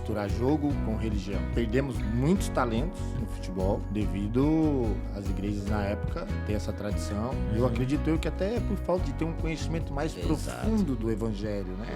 misturar jogo com religião. Perdemos muitos talentos no futebol devido às igrejas na época ter essa tradição. E eu acredito que até é por falta de ter um conhecimento mais profundo do evangelho, né?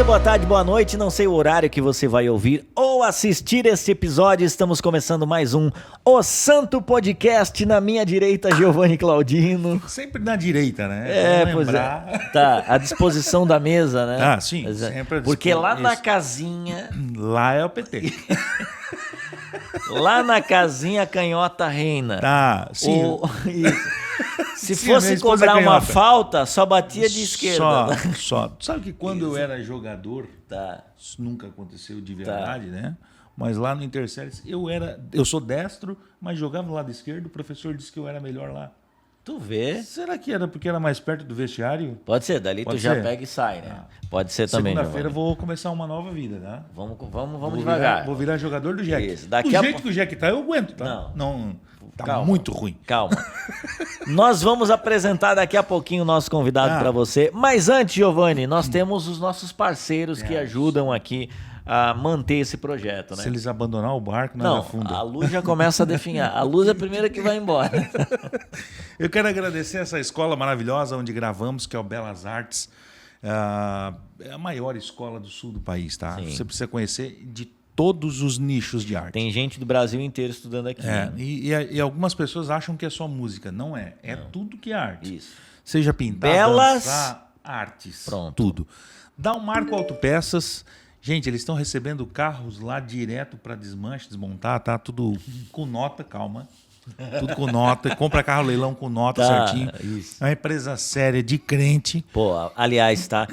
Boa tarde, boa noite, não sei o horário que você vai ouvir ou assistir este episódio, estamos começando mais um O Santo Podcast, na minha direita, Giovanni Claudino. Sempre na direita, né? Pois é. Tá, à disposição da mesa, né? Ah, sim, sempre à Porque lá na casinha... Lá é o PT. Lá na casinha a canhota reina. Tá, sim. Isso. Se sim, fosse cobrar uma falta, só batia de esquerda. Só. Sabe que quando eu era jogador, isso nunca aconteceu de verdade, né? Mas lá no Interséries, eu sou destro, mas jogava do lado esquerdo, o professor disse que eu era melhor lá. Tu vê? Será que era porque era mais perto do vestiário? Pode ser, dali tu já pega e sai, né? Pode ser também. Segunda-feira eu vou começar uma nova vida, tá? Vamos devagar. Vou virar jogador do Jack. Isso. Do jeito que o Jack tá, eu aguento, tá? Não tá calma, muito ruim. Calma. Nós vamos apresentar daqui a pouquinho o nosso convidado para você. Mas antes, Giovanni, nós temos os nossos parceiros que ajudam aqui a manter esse projeto, né? Se eles abandonar o barco, nós afundamos. A luz já começa a definhar. A luz é a primeira que vai embora. Eu quero agradecer essa escola maravilhosa onde gravamos, que é o Belas Artes. É a maior escola do sul do país, tá? Sim. Você precisa conhecer de todos os nichos de arte. Tem gente do Brasil inteiro estudando aqui. Né? E algumas pessoas acham que é só música. Não é. Tudo que é arte. Isso. Seja pintar, dançar, artes. Pronto. Tudo. Dá um Marco Autopeças. Gente, eles estão recebendo carros lá direto para desmanche, desmontar, tá? Tudo com nota, calma. Tudo com nota. Compra carro leilão com nota certinho. Isso. É uma empresa séria, de crente. Pô, aliás, tá?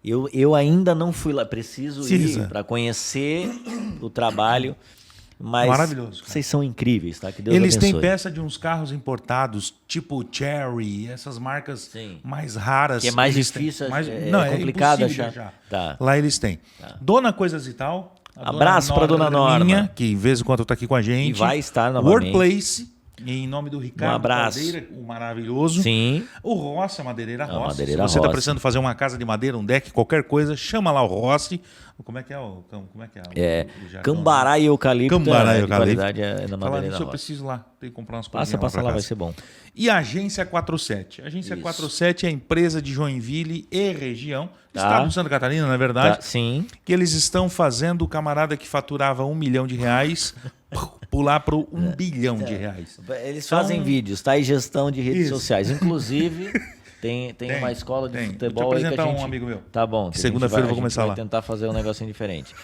Eu ainda não fui lá. Preciso ir para conhecer o trabalho. Mas maravilhoso, cara. Vocês são incríveis, tá? Que Deus Eles abençoe. têm peça de uns carros importados, tipo Cherry, essas marcas mais raras. Que é mais difícil, é complicado achar. Tá. Lá eles têm. Tá. Dona Coisas e Tal. Abraço para Dona Norma. Que de vez em quando está aqui com a gente. E vai estar novamente. Workplace. Em nome do Ricardo Caldeira, o maravilhoso. Sim. O Rossi, a Madeireira Rossi. Madeireira Se você está Rossi. precisando fazer uma casa de madeira, um deck, qualquer coisa, chama lá o Rossi. Como é que é? Cambará e eucalipto. Cambará e eucalipto. Qualidade é na Madeireira Rossi. Eu preciso lá. Tem que comprar umas coisas. Passa lá, vai ser bom. E a Agência 47. A Agência 47 é a empresa de Joinville e região. Estado de Santa Catarina, na verdade. Sim. Que eles estão fazendo o camarada que faturava R$1 milhão pular para R$1 bilhão. Eles fazem vídeos, tá? E gestão de redes sociais. Inclusive, tem uma escola de futebol aí que a gente... um amigo meu. Tá bom. Segunda-feira eu vou começar lá. Vai tentar fazer um negocinho diferente.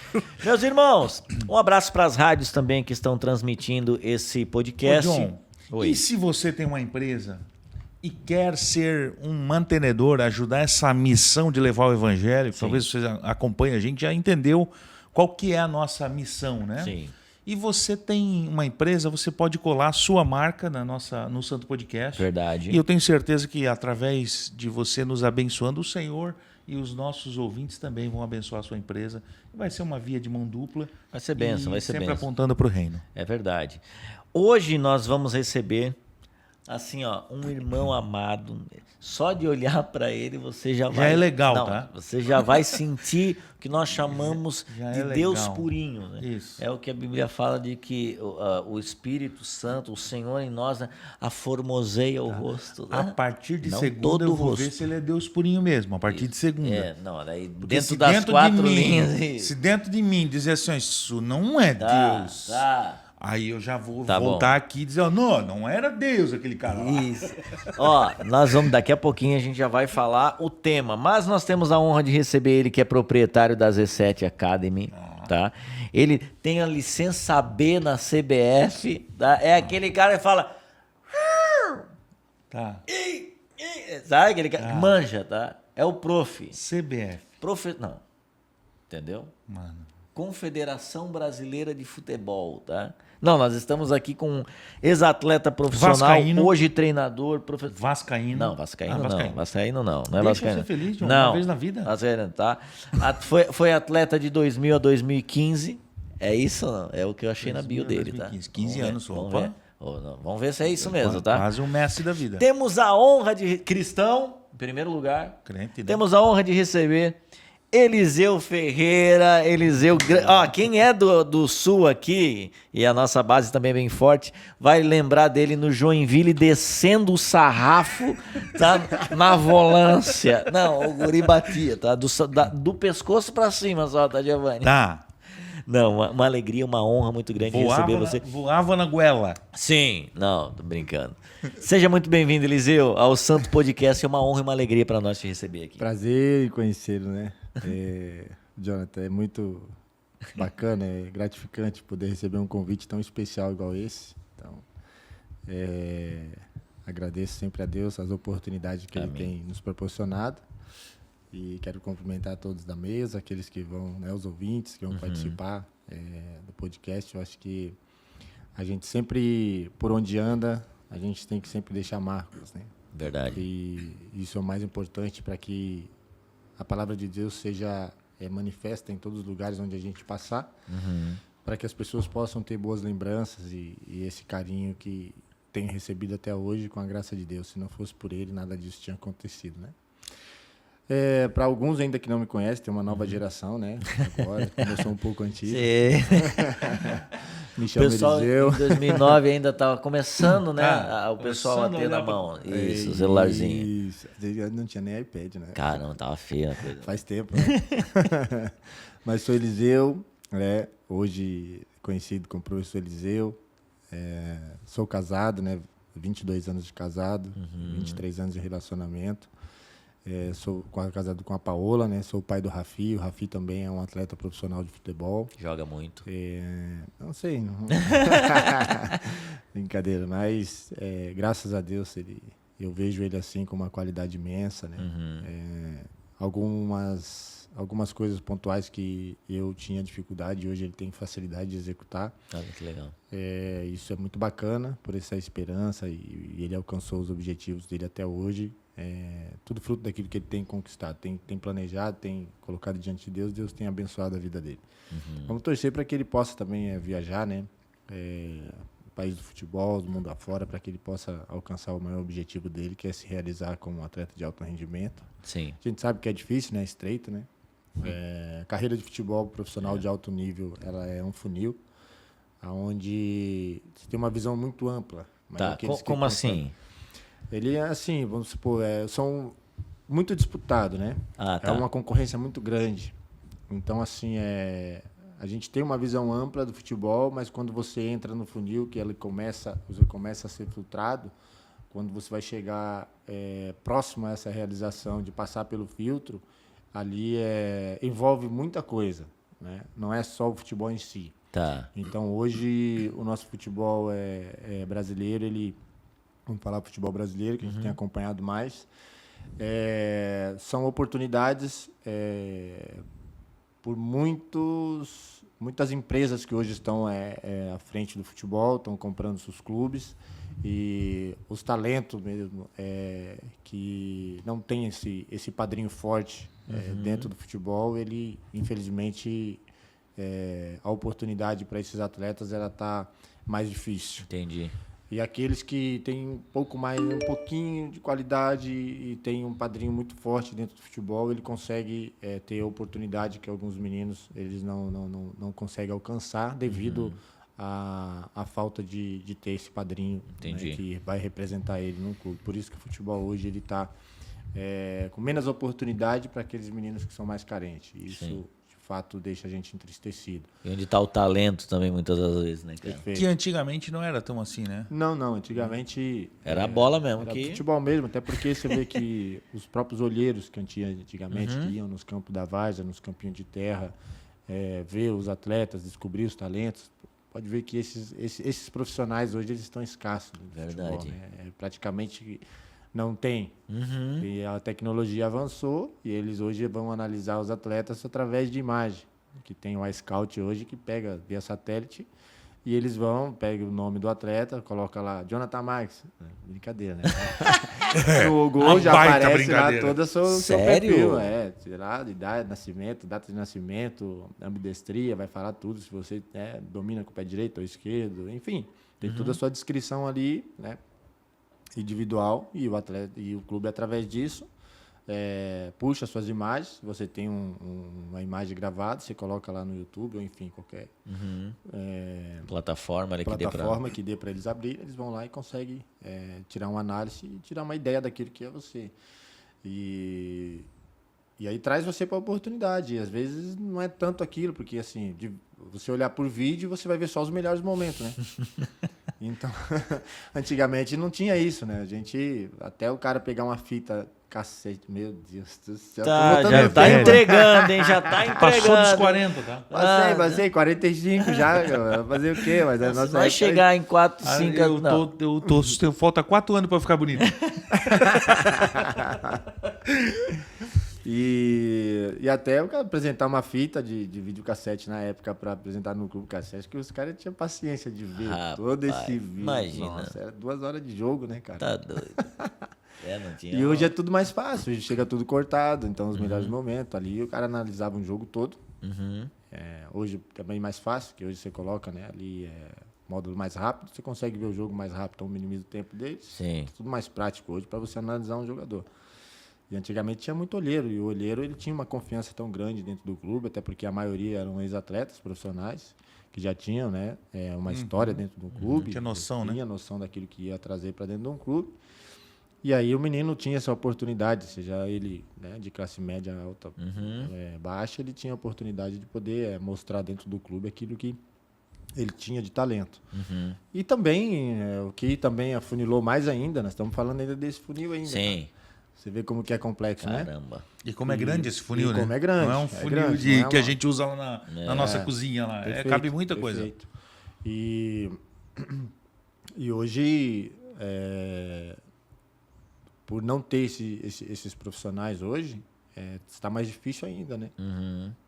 Meus irmãos, um abraço para as rádios também que estão transmitindo esse podcast. Ô, John, e se você tem uma empresa e quer ser um mantenedor, ajudar essa missão de levar o evangelho, talvez você acompanhe a gente, já entendeu qual que é a nossa missão, né? Sim. E você tem uma empresa, você pode colar a sua marca no Santo Podcast. Verdade. E eu tenho certeza que através de você nos abençoando, o Senhor e os nossos ouvintes também vão abençoar a sua empresa. Vai ser uma via de mão dupla. Vai ser bênção, vai ser sempre bênção. Apontando para o reino. É verdade. Hoje nós vamos receber, assim, um irmão amado. Só de olhar para ele você já vai... Já é legal, tá? Você já vai sentir o que nós chamamos de legal. Deus purinho. Né? Isso. É o que a Bíblia fala de que o Espírito Santo, o Senhor em nós, né, aformoseia o rosto. Né? A partir de não segunda eu vou rosto. ver se ele é Deus purinho mesmo, a partir de segunda. Daí Porque dentro das quatro linhas... Se dentro de mim dizer assim, isso não é Deus... Aí eu já vou voltar aqui e dizer, não era Deus aquele cara lá. Isso. Nós vamos, daqui a pouquinho a gente já vai falar o tema, mas nós temos a honra de receber ele, que é proprietário da Z7 Academy, tá? Ele tem a licença B na CBF, tá? É aquele cara que fala... Tá. Sabe aquele cara? Manja, tá? É o prof. CBF. Não. Entendeu? Mano. Confederação Brasileira de Futebol, tá? Não, nós estamos aqui com um ex-atleta profissional, Vascaíno. hoje treinador, Vascaíno. Não, Vascaíno não. Vascaíno. Vascaíno não. Não é Deixa Vascaíno. eu ser feliz, John, não. uma vez na vida. Vascaíno, tá? Foi atleta de 2000 a 2015. É isso? Não? É o que eu achei na bio dele, 2015, tá? 15 Vamos anos, ver, vamos opa. ver. Vamos ver se é isso mesmo, tá? Quase um Messi da vida. Temos a honra de... Cristão, em primeiro lugar. Crente, né? Temos a honra de receber Eliseu Ferreira. Ó, quem é do Sul aqui, e a nossa base também é bem forte, vai lembrar dele no Joinville descendo o sarrafo, tá? Na volância. Não, o guri batia, tá? Do pescoço pra cima só, tá, Giovanni? Tá. Não, uma alegria, uma honra muito grande receber você. Voava na goela. Sim, não, tô brincando. Seja muito bem-vindo, Eliseu, ao Santo Podcast. É uma honra e uma alegria para nós te receber aqui. Prazer em conhecê-lo, né? Jonathan, é muito bacana, é gratificante poder receber um convite tão especial igual esse. Então, agradeço sempre a Deus as oportunidades que Ele tem nos proporcionado. E quero cumprimentar todos da mesa, aqueles que vão, né, os ouvintes que vão participar do podcast. Eu acho que a gente sempre, por onde anda, a gente tem que sempre deixar marcos, né? Verdade. E isso é o mais importante para que a palavra de Deus seja manifesta em todos os lugares onde a gente passar, para que as pessoas possam ter boas lembranças e esse carinho que tenho recebido até hoje com a graça de Deus. Se não fosse por Ele, nada disso tinha acontecido, né? Para alguns ainda que não me conhecem, tem uma nova geração, né? Agora, como eu sou um pouco antigo. Sim. Me chamo O pessoal Eliseu. em 2009 ainda estava começando, né? O pessoal a começando ter a na olhar mão. Isso, o celularzinho. Isso. Eu não tinha nem iPad, né? Caramba, tava feia a coisa. Faz tempo, né? Mas sou Eliseu, né? Hoje conhecido como professor Eliseu. Sou casado, né? 22 anos de casado, 23 anos de relacionamento. Sou casado com a Paola, né? Sou o pai do Rafi. O Rafi também é um atleta profissional de futebol. Joga muito. Não sei. Não... Brincadeira, mas graças a Deus eu vejo ele assim com uma qualidade imensa, né? Algumas coisas pontuais que eu tinha dificuldade, hoje ele tem facilidade de executar. Olha que legal. Isso é muito bacana por essa esperança e ele alcançou os objetivos dele até hoje. Tudo fruto daquilo que ele tem conquistado, tem planejado, tem colocado diante de Deus, Deus tem abençoado a vida dele. Vamos torcer para que ele possa também viajar, né? O país do futebol, do mundo afora, para que ele possa alcançar o maior objetivo dele, que é se realizar como um atleta de alto rendimento. Sim. A gente sabe que é difícil, né? Estreito, né? Carreira de futebol profissional de alto nível, ela é um funil, onde você tem uma visão muito ampla. Mas Tá, como assim? Ele é assim, vamos supor, são muito disputado, né? Tá. É uma concorrência muito grande. Então, assim, a gente tem uma visão ampla do futebol, mas quando você entra no funil, que você começa a ser filtrado, quando você vai chegar próximo a essa realização de passar pelo filtro, ali envolve muita coisa, né? Não é só o futebol em si. Tá. Então, hoje, o nosso futebol brasileiro, vamos falar futebol brasileiro, que a gente tem acompanhado mais, são oportunidades por muitas empresas que hoje estão à frente do futebol, estão comprando seus clubes, e os talentos mesmo que não tem esse padrinho forte dentro do futebol, ele, infelizmente, a oportunidade para esses atletas ela está mais difícil. Entendi. E aqueles que têm um pouquinho de qualidade e têm um padrinho muito forte dentro do futebol, ele consegue ter a oportunidade que alguns meninos eles não conseguem alcançar devido à falta de ter esse padrinho, né, que vai representar ele no clube. Por isso que o futebol hoje ele está com menos oportunidade para aqueles meninos que são mais carentes. Isso, sim, de fato, deixa a gente entristecido. E onde está o talento também, muitas das vezes, né, cara? Perfeito. Que antigamente não era tão assim, né? Não. Antigamente... Era a bola mesmo. Era futebol mesmo, até porque você vê que os próprios olheiros que antigamente que iam nos campos da várzea, nos campinhos de terra, ver os atletas, descobrir os talentos, pode ver que esses profissionais hoje eles estão escassos no Verdade. futebol, né? Praticamente não tem. E a tecnologia avançou e eles hoje vão analisar os atletas através de imagem. que tem o iScout hoje, que pega via satélite. E eles pegam o nome do atleta, coloca lá, Jonathan Marques. Brincadeira, né? No gol já aparece lá todo o seu perfil. Idade, nascimento, data de nascimento, ambidestria, vai falar tudo, se você domina com o pé direito ou esquerdo, enfim. Tem toda a sua descrição ali, né? Individual, e o atleta e o clube, através disso, puxa suas imagens. Você tem uma imagem gravada, você coloca lá no YouTube ou enfim, qualquer plataforma que dê para eles abrir. Eles vão lá e conseguem tirar uma análise e tirar uma ideia daquilo que é você. E aí traz você para a oportunidade. E às vezes não é tanto aquilo, porque assim, você olhar por vídeo, você vai ver só os melhores momentos, né? Então, antigamente não tinha isso, né? A gente, até o cara pegar uma fita, cacete, meu Deus do céu. Já tá entregando, hein? Já tá entregando. Passou dos 40, tá? Passei, 45 já. Fazer o quê? Mas não vai chegar em 4, 5 anos. Falta 4 anos pra ficar bonito. E até eu apresentar uma fita de videocassete na época para apresentar no Clube Cassete, que os caras tinham paciência de ver todo esse vídeo. Imagina. Nossa, era 2 horas de jogo, né, cara? Tá doido. Não tinha. E hoje é tudo mais fácil, hoje chega tudo cortado, então os melhores momentos ali, o cara analisava um jogo todo. Hoje também mais fácil, porque hoje você coloca, né, ali módulo mais rápido, você consegue ver o jogo mais rápido, então minimiza o tempo deles. Sim. É tudo mais prático hoje para você analisar um jogador. E antigamente tinha muito olheiro, e o olheiro ele tinha uma confiança tão grande dentro do clube, até porque a maioria eram ex-atletas profissionais, que já tinham, né, uma história dentro do clube. Tinha noção, né? Tinha noção daquilo que ia trazer para dentro de um clube. E aí o menino tinha essa oportunidade, seja ele, né, de classe média, alta, baixa, ele tinha a oportunidade de poder mostrar dentro do clube aquilo que ele tinha de talento. E também, o que também afunilou mais ainda, nós estamos falando ainda desse funil ainda. Sim. Cara. Você vê como que é complexo, né? Caramba. E como é grande esse funil, né? Como é grande. Não é um funil grande, que a gente usa lá na nossa cozinha. Lá. Perfeito, cabe muita perfeito. Coisa. E hoje, por não ter esses profissionais hoje, está mais difícil ainda, né?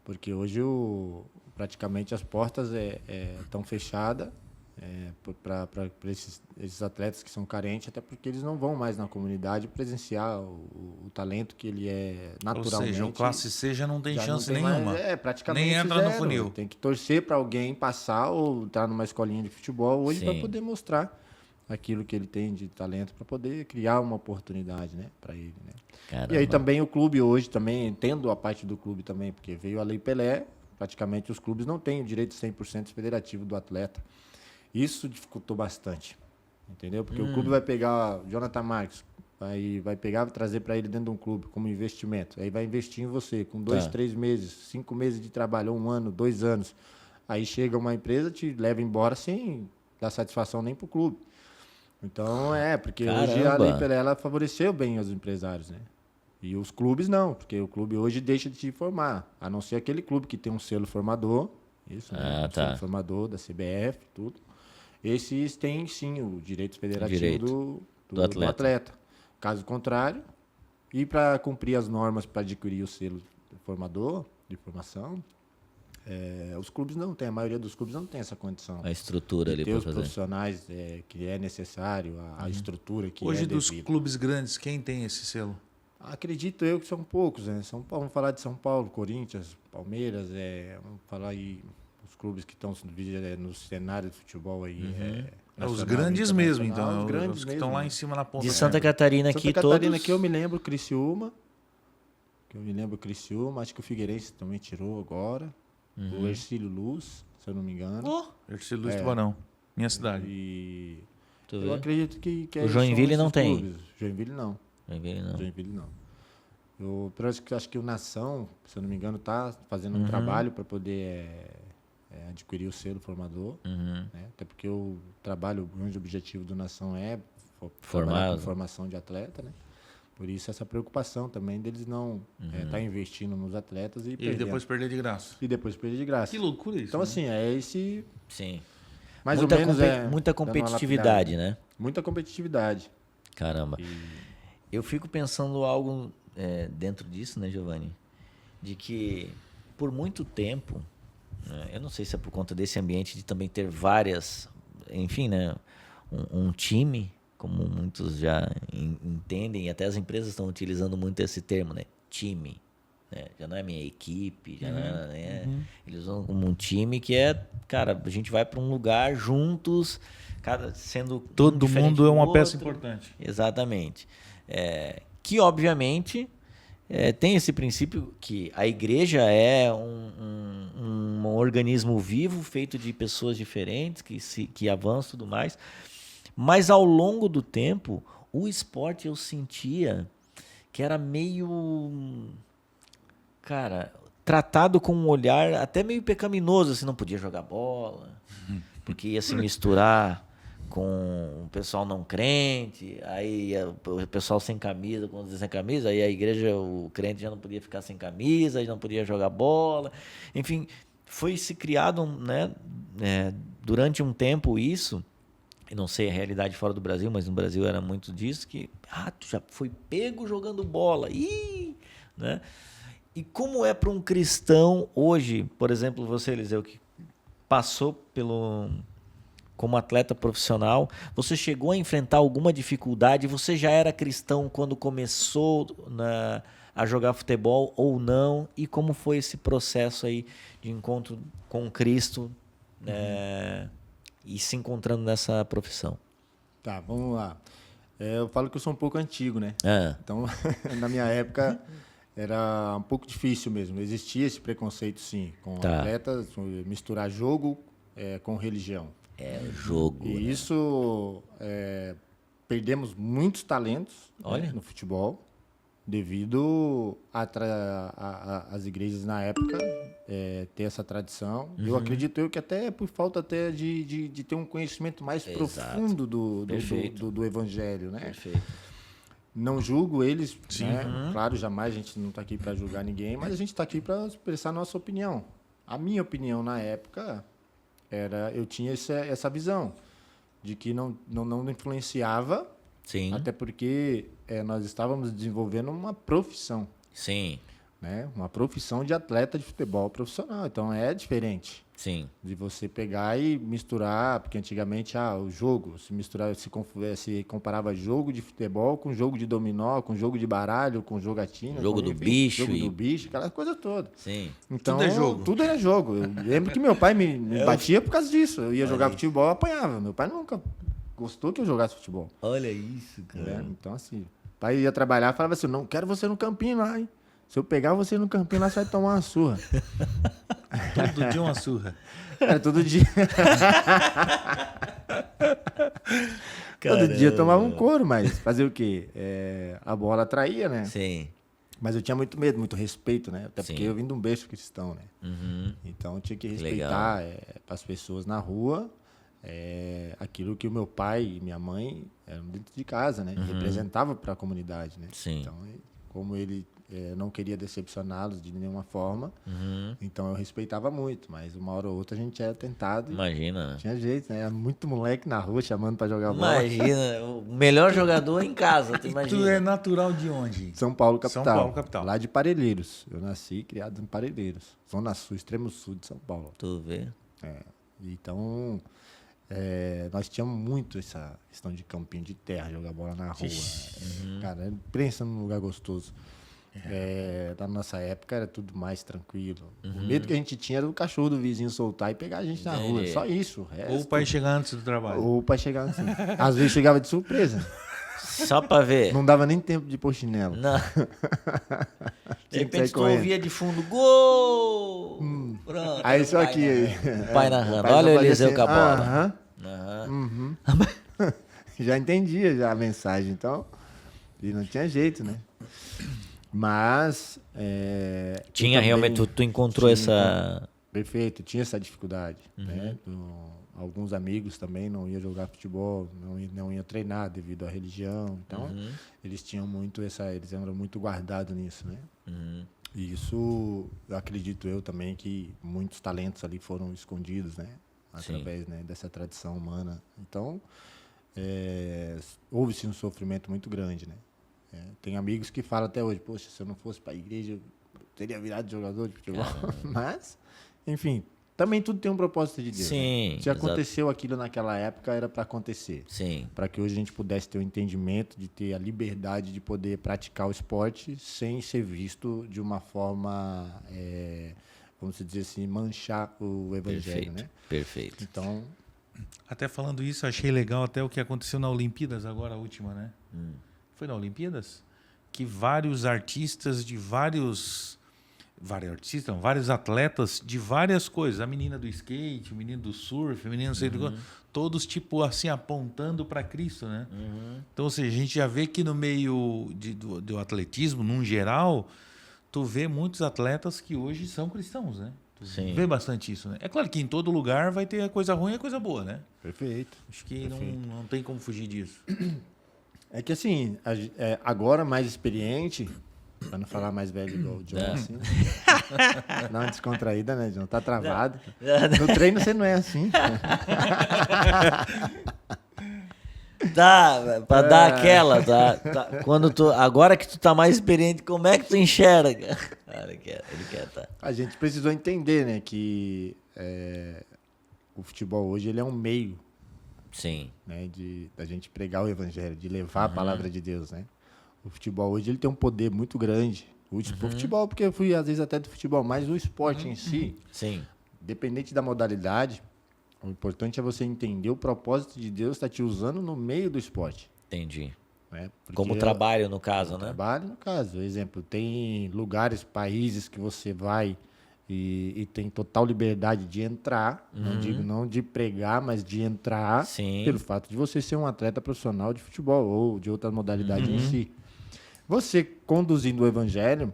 Porque hoje praticamente as portas estão fechadas para esses atletas que são carentes, até porque eles não vão mais na comunidade presenciar o talento que ele é naturalmente. Ou seja, o classe C já não tem chance nenhuma. Praticamente nem entra zero. No funil. Tem que torcer para alguém passar ou estar numa escolinha de futebol hoje para poder mostrar aquilo que ele tem de talento, para poder criar uma oportunidade, né, para ele, né? Caramba. E aí também o clube hoje, também entendo a parte do clube também, porque veio a Lei Pelé, praticamente os clubes não têm o direito 100% federativo do atleta. Isso dificultou bastante, entendeu? Porque o clube vai pegar o Jonathan Marques, vai pegar e trazer para ele dentro de um clube como investimento. Aí vai investir em você com 2, 3 meses, 5 meses de trabalho, 1 ano, 2 anos. Aí chega uma empresa, te leva embora sem dar satisfação nem para o clube. Então, porque hoje a Lei Pelé ela favoreceu bem os empresários, né? E os clubes não, porque o clube hoje deixa de te formar, a não ser aquele clube que tem um selo formador, isso, né? Selo formador da CBF, tudo. Esses têm, sim, o direito federativo do atleta. Caso contrário, e para cumprir as normas para adquirir o selo formador, de formação, os clubes não têm, a maioria dos clubes não tem essa condição. A estrutura ali para fazer. Ter os profissionais que é necessário, a estrutura que hoje, é devida. Dos clubes grandes, quem tem esse selo? Acredito eu que são poucos, né? Vamos falar de São Paulo, Corinthians, Palmeiras, vamos falar aí os clubes que estão no cenário de futebol aí. Os grandes mesmo, então. Os grandes que estão lá em cima na ponta. De Santa Catarina aqui, Santa Catarina todos... que eu me lembro, Criciúma. Acho que o Figueirense também tirou agora. O Ercílio Luz, se eu não me engano. Ercílio Luz Tubarão, minha cidade. Eu acredito que o Joinville não tem. Clubes. Joinville não. Eu acho que o Nação, se eu não me engano, está fazendo um trabalho para poder adquirir o selo formador. Né? Até porque o grande objetivo do Nação é trabalhar com formação de atleta, né? Por isso essa preocupação também deles não estar investindo nos atletas e depois perder de graça. Que loucura isso. Então, assim, esse... Sim. Mais ou menos muita competitividade, né? Muita competitividade. Caramba. Eu fico pensando algo dentro disso, né, Giovanni? De que, por muito tempo, né? Eu não sei se é por conta desse ambiente de também ter várias, enfim, né? Um time, como muitos já entendem, e até as empresas estão utilizando muito esse termo, né? Time. Né? Já não é minha equipe, já não é, né? Eles usam como um time que é, cara, a gente vai para um lugar juntos, cada sendo Todo mundo é uma do peça outro. importante. Exatamente. Que, obviamente, tem esse princípio que a igreja é um organismo vivo, feito de pessoas diferentes, que avançam e tudo mais. Mas, ao longo do tempo, o esporte eu sentia que era meio... Cara, tratado com um olhar até meio pecaminoso, assim, não podia jogar bola, porque ia se misturar com o pessoal não crente, aí o pessoal sem camisa, com os sem camisa, aí a igreja, o crente já não podia ficar sem camisa, já não podia jogar bola. Enfim, foi se criado, né, durante um tempo isso, eu não sei a realidade fora do Brasil, mas no Brasil era muito disso, que tu já foi pego jogando bola, né? E como é para um cristão hoje, por exemplo, você, Eliseu, que passou como atleta profissional, você chegou a enfrentar alguma dificuldade? Você já era cristão quando começou a jogar futebol ou não? E como foi esse processo aí de encontro com Cristo, né, e se encontrando nessa profissão? Tá, vamos lá. Eu falo que eu sou um pouco antigo, né? Então, na minha época, era um pouco difícil mesmo. Existia esse preconceito, sim, com atletas, misturar jogo com religião. O jogo. E né? isso, perdemos muitos talentos, né, no futebol, devido às igrejas na época ter essa tradição. Eu acredito que até por falta até de ter um conhecimento mais profundo do evangelho, né? Perfeito. Não julgo eles, né? Claro, jamais a gente não está aqui para julgar ninguém, mas a gente está aqui para expressar nossa opinião. A minha opinião na época eu tinha essa visão de que não influenciava. Sim. Até porque nós estávamos desenvolvendo uma profissão. Sim. Né? Uma profissão de atleta de futebol profissional. Então é diferente. Sim. De você pegar e misturar, porque antigamente o jogo, se comparava jogo de futebol com jogo de dominó, com jogo de baralho, com jogatina. Jogo do bicho. Jogo do bicho, aquela coisa toda. Sim. Então, tudo é jogo. Tudo era jogo. Eu lembro que meu pai me batia por causa disso. Eu ia jogar futebol, eu apanhava. Meu pai nunca gostou que eu jogasse futebol. Olha isso, cara. Então, assim, o pai ia trabalhar e falava assim, não quero você no campinho lá, hein? Se eu pegar você no campinho lá, você vai tomar uma surra. Todo dia uma surra. Todo dia. Todo dia eu tomava um couro, mas fazer o quê? A bola atraía, né? Sim. Mas eu tinha muito medo, muito respeito, né? Até porque Sim. eu vim de um berço cristão, né? Então eu tinha que respeitar para as pessoas na rua aquilo que o meu pai e minha mãe eram dentro de casa, né? Representava para a comunidade, né? Sim. Então, como ele não queria decepcioná-los de nenhuma forma, então eu respeitava muito, mas uma hora ou outra a gente era tentado. Imagina. Tinha jeito, né? Era muito moleque na rua chamando para jogar bola. Imagina, o melhor jogador em casa, tu imagina. Tu é natural de onde? São Paulo, capital. São Paulo, capital. Lá de Parelheiros. Eu nasci e criado em Parelheiros. Zona Sul, extremo sul de São Paulo. Tu vê? Então, nós tínhamos muito essa questão de campinho de terra, jogar bola na rua. Cara, pensa num lugar gostoso. Da nossa época era tudo mais tranquilo. O medo que a gente tinha era do cachorro do vizinho soltar e pegar a gente na rua. Só isso. Ou o pai chegar antes do trabalho. Ou o pai chegar antes. Às vezes chegava de surpresa. Só pra ver. Não dava nem tempo de pôr chinelo. Não. De Tinha que repente sair tu correndo. ouvia de fundo, gol! Pronto. Aí só o pai aqui. narrando. O pai narrando. pai Olha o só Eliseu fazia com a assim, bola. aham. Já entendia já a mensagem, então. E não tinha jeito, né? Mas. Tinha eu também realmente, tu encontrou essa. Perfeito, tinha essa dificuldade. Né? Alguns amigos também não iam jogar futebol, não iam treinar devido à religião. Então, eles tinham muito eles eram muito guardados nisso, né? E isso, eu acredito também que muitos talentos ali foram escondidos, né? Através, né, dessa tradição humana. Então, houve-se um sofrimento muito grande, né? Tem amigos que falam até hoje, poxa, se eu não fosse para a igreja, eu teria virado jogador de futebol. Mas, enfim, também tudo tem um propósito de Deus. Sim, né? Se exato. aconteceu aquilo naquela época, era para acontecer. Sim. Para que hoje a gente pudesse ter o entendimento, de ter a liberdade de poder praticar o esporte sem ser visto de uma forma, vamos dizer assim, manchar o evangelho, Perfeito, né? perfeito. Então, Até falando isso, achei legal até o que aconteceu na Olimpíadas, agora a última, né? Foi na Olimpíadas? Que vários artistas de vários atletas de várias coisas. A menina do skate, o menino do surf, o menino não sei do que, todos tipo assim apontando para Cristo, né? Então, ou seja, a gente já vê que no meio do atletismo, num geral, tu vê muitos atletas que hoje são cristãos, né? Tu Sim. vê bastante isso, né? É claro que em todo lugar vai ter a coisa ruim e a coisa boa, né? perfeito. Acho que não tem como fugir disso. É que assim, agora mais experiente, para não falar mais velho igual o John, assim, dá uma descontraída, né, John? Tá travado. No treino você não é assim. Tá, pra dar aquela, tá? Quando agora que tu tá mais experiente, como é que tu enxerga? Ele quer, tá. A gente precisou entender, né, que o futebol hoje ele é um meio, Sim. né, da gente pregar o evangelho, de levar a palavra de Deus, né? O futebol hoje ele tem um poder muito grande. O futebol, porque eu fui às vezes até do futebol, mas o esporte em si, Sim. independente da modalidade, o importante é você entender o propósito de Deus estar te usando no meio do esporte. Entendi. Né? Porque Como trabalho, no caso, né? trabalho, no caso. Exemplo, tem lugares, países que você vai e tem total liberdade de entrar, não digo não de pregar, mas de entrar, Sim. pelo fato de você ser um atleta profissional de futebol ou de outra modalidade em si. Você conduzindo o evangelho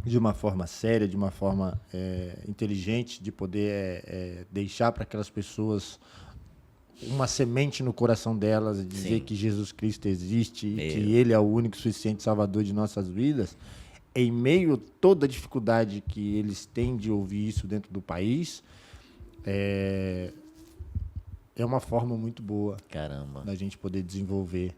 de uma forma séria, de uma forma inteligente, de poder deixar para aquelas pessoas uma semente no coração delas, dizer Sim. que Jesus Cristo existe e Meu. que Ele é o único suficiente Salvador de nossas vidas, em meio a toda a dificuldade que eles têm de ouvir isso dentro do país, é uma forma muito boa Caramba. da gente poder desenvolver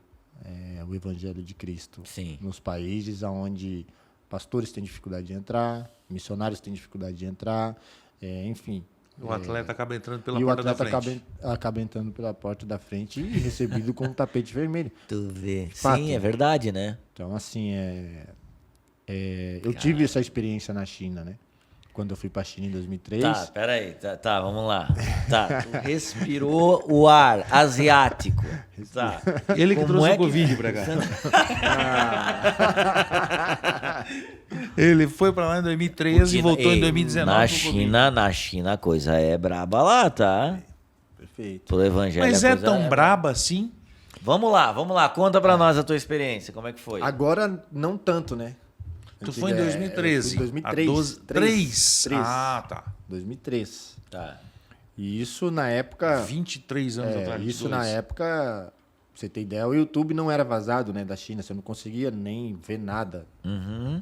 o Evangelho de Cristo Sim. nos países onde pastores têm dificuldade de entrar, missionários têm dificuldade de entrar, enfim. O atleta acaba entrando pela E o porta da atleta frente. acaba entrando pela porta da frente e recebido com um tapete vermelho. Tu vê. Fato. Sim, é verdade, né? Então, assim, eu tive essa experiência na China, né? Quando eu fui para a China em 2003. Tá, peraí. Tá, vamos lá. Tá, tu respirou o ar asiático. Tá. Ele que Como trouxe é o Covid pra cá. Ele foi pra lá em 2013 e voltou em 2019. Na China a coisa é braba lá, tá? Perfeito. Pro evangelho. Mas a é coisa tão braba assim? Vamos lá. Conta pra nós a tua experiência. Como é que foi? Agora, não tanto, né? Tu foi em 2013. Eu fui em 2003. Há 12... 3? Ah, tá. 2003. Tá. E isso na época... 23 anos atrás. Isso na época, pra você ter ideia, o YouTube não era vazado, né, da China. Você não conseguia nem ver nada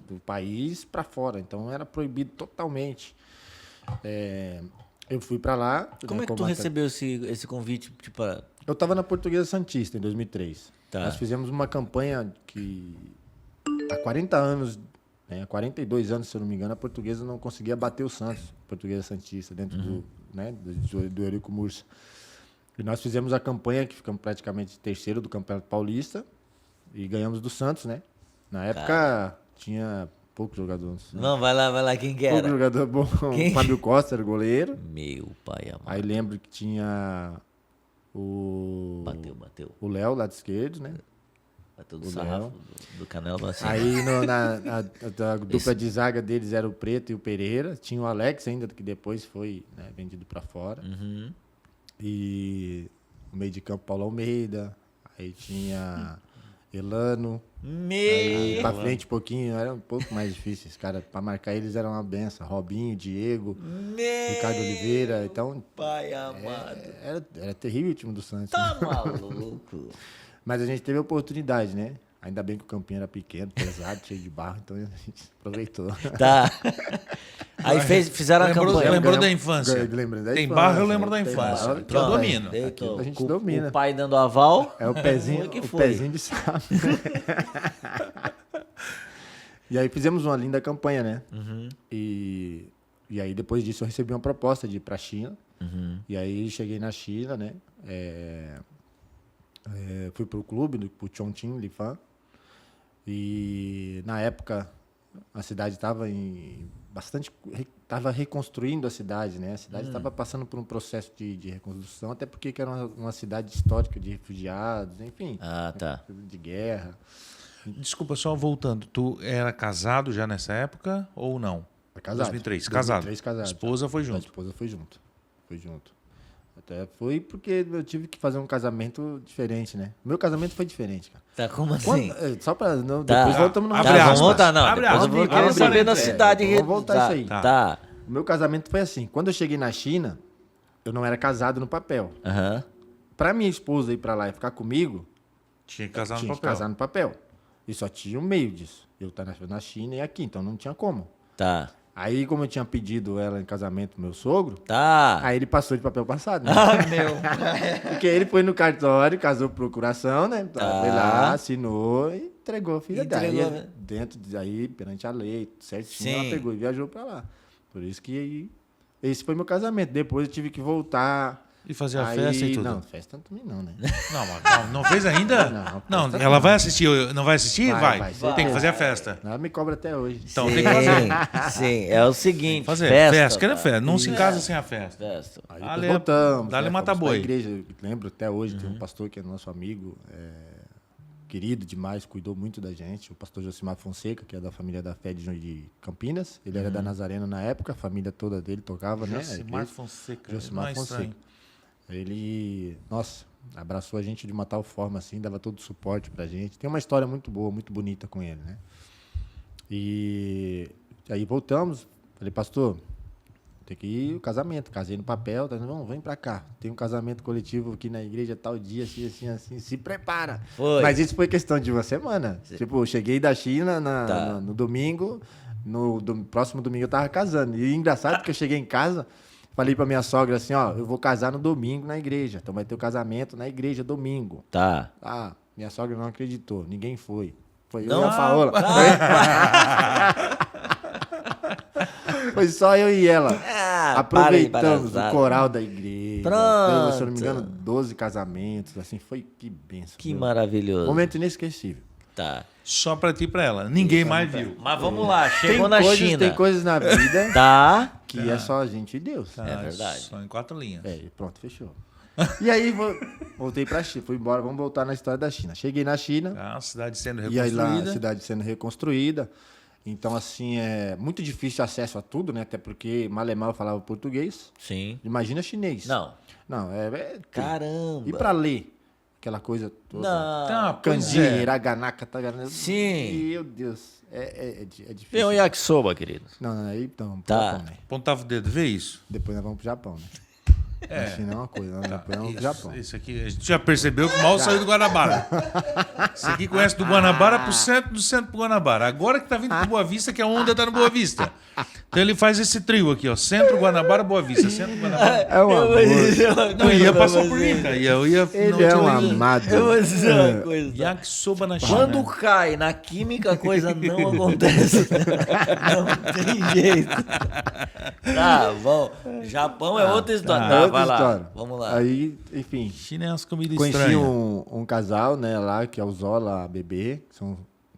do país para fora. Então era proibido totalmente. Eu fui para lá. Como é que tu recebeu esse convite? Tipo, Eu estava na Portuguesa Santista em 2003. Tá. Nós fizemos uma campanha que há 40 anos, há 42 anos, se eu não me engano, a Portuguesa não conseguia bater o Santos, Portuguesa Santista, dentro do Eurico Mursa. E nós fizemos a campanha, que ficamos praticamente terceiro do Campeonato Paulista, e ganhamos do Santos, né? Na época tinha poucos jogadores. Não, vai lá, quem que Pouco era? jogador bom. Quem? O Fábio Costa era o goleiro. Meu pai amado. Aí lembro que tinha o Bateu. o Léo, lado esquerdo, né? Bateu do sarrafo do Canelo assim. Aí a dupla de zaga deles era o Preto e o Pereira. Tinha o Alex ainda, que depois foi vendido para fora. E o meio de campo, Paulo Almeida. Aí tinha Elano. Aí pra frente um pouquinho, era um pouco mais difícil. Os caras, pra marcar eles era uma benção. Robinho, Diego, Ricardo Oliveira. Então, Pai amado. era terrível o time do Santos. Tá maluco. Mas a gente teve a oportunidade, né? Ainda bem que o campinho era pequeno, pesado, cheio de barro, então a gente aproveitou. Tá. Aí fizeram a campanha. Lembrou da infância. Lembrei da Tem infância, barro, eu lembro da tem infância. barro, Que eu domino. a gente domina. O pai dando aval. É o pezinho, que o foi? pezinho de sapo. E aí fizemos uma linda campanha, né? E E aí, depois disso, eu recebi uma proposta de ir para a China. E aí, cheguei na China, né? Fui para o clube, para o Chongqing Lifan. E, na época, a cidade estava estava reconstruindo a cidade, né? A cidade estava passando por um processo de reconstrução, até porque era uma cidade histórica de refugiados, enfim. Ah, tá. De guerra. Desculpa, só voltando. Tu era casado já nessa época ou não? Casado. 2003, casado. 2003, casado. A esposa foi A junto. esposa foi junto. Até foi porque eu tive que fazer um casamento diferente, né? Meu casamento foi diferente, cara. Tá, como assim? Só pra... Não, Tá. depois voltamos no... Abre Tá, vamos aspas. voltar, não. Abre Depois eu aspas. vou querer Abre saber da parênteses. cidade. Vamos voltar isso aí. Tá. O meu casamento foi assim. Quando eu cheguei na China, eu não era casado no papel. Aham. Pra minha esposa ir pra lá e ficar comigo, Tinha que casar no tinha que papel. casar no papel. E só tinha um meio disso. Eu estar na China e aqui, então não tinha como. Tá. Aí, como eu tinha pedido ela em casamento pro meu sogro, Tá. aí ele passou de papel passado, né? Ah, meu. Porque ele foi no cartório, casou por procuração, né? Tá. Foi lá, assinou e entregou a filha dela. Entregou, Aí, né? aí, perante a lei, certinho, Sim. ela pegou e viajou pra lá. Por isso que aí, esse foi meu casamento. Depois eu tive que voltar. E fazer a Aí, festa e tudo. Não, festa também não, né? Não, mas não fez ainda? Não, Não, festa ela não. vai assistir. Não vai assistir? Vai, Vai. vai. Tem que fazer a festa. Ela me cobra até hoje. Então sim, tem que fazer. Sim, é o seguinte. Fazer Festa. festa. Quero festa. Não se Isso. casa sem a festa. Festa. Aí Dá-lhe depois voltamos. dá-lhe né? mata Fomos pra boi. igreja. Eu lembro até hoje, tem um pastor que é nosso amigo, querido demais, cuidou muito da gente. O pastor Josimar Fonseca, que é da família da Fé de Campinas. Ele era da Nazareno na época, a família toda dele tocava, né? Josimar Fonseca. Josimar Não é Fonseca. estranho. Ele, nossa, abraçou a gente de uma tal forma assim, dava todo o suporte pra gente. Tem uma história muito boa, muito bonita com ele, né? E aí voltamos, falei, pastor, tem que ir o casamento, casei no papel, tá, não, vem pra cá, tem um casamento coletivo aqui na igreja tal dia, assim, se prepara. Foi. Mas isso foi questão de uma semana. Tipo, eu cheguei da China Tá. no domingo, próximo domingo eu tava casando. E engraçado que eu cheguei em casa, falei pra minha sogra assim, ó, eu vou casar no domingo na igreja, então vai ter o casamento na igreja domingo. Tá. Ah, minha sogra não acreditou, ninguém foi. Foi eu Não? e a Paola. Ah, Foi só eu e ela. para de Aproveitamos o palhaçada. coral da igreja. Pronto. Teve, se eu não me engano, 12 casamentos, assim, foi que benção. Que meu. maravilhoso. Momento inesquecível. Tá. Só pra ti e pra ela. Ninguém mais viu. Mas vamos lá, chegou na China. Tem coisas na vida Tá. que é só a gente e Deus. É verdade. Só em 4 linhas. E pronto, fechou. E aí, voltei pra China. Fui embora, vamos voltar na história da China. Cheguei na China. A cidade sendo E aí lá, a reconstruída. cidade sendo reconstruída. Então, assim, é muito difícil acesso a tudo, né? Até porque Malemar eu falava português. Sim. Imagina chinês. Não. Não, Caramba. E pra ler? Aquela coisa toda. Não. Tá, pois Kanji, é. hiragana, katakana. Sim. Meu Deus. É Vem difícil. um yakisoba, querido. Não, aí então, pro Tá. Japão, né? Apontava o dedo, vê isso? Depois nós vamos pro Japão, né? É. A China é uma coisa, depois nós vamos pro Japão. Isso aqui, a gente já percebeu que mal saiu do Guanabara. Esse aqui conhece do Guanabara pro centro, do centro pro Guanabara. Agora que tá vindo pro Boa Vista, que a onda tá no Boa Vista. Então ele faz esse trio aqui, ó. Centro, Guanabara, Boa Vista. Centro, Guanabara. É um amor. Não, ia passar por mim, cara. Eu ia, Ele não é tinha um nem- amado. Eu vou dizer uma coisa. tá? Yakisoba na China. Quando cai na química, a coisa não acontece. Não tem jeito. Tá, bom. Japão é outra história. É Tá, outra vai lá. história. Vamos lá. Aí, enfim, China é umas comidas conheci estranhas. um casal, né, lá, que é o Zola Bebê, que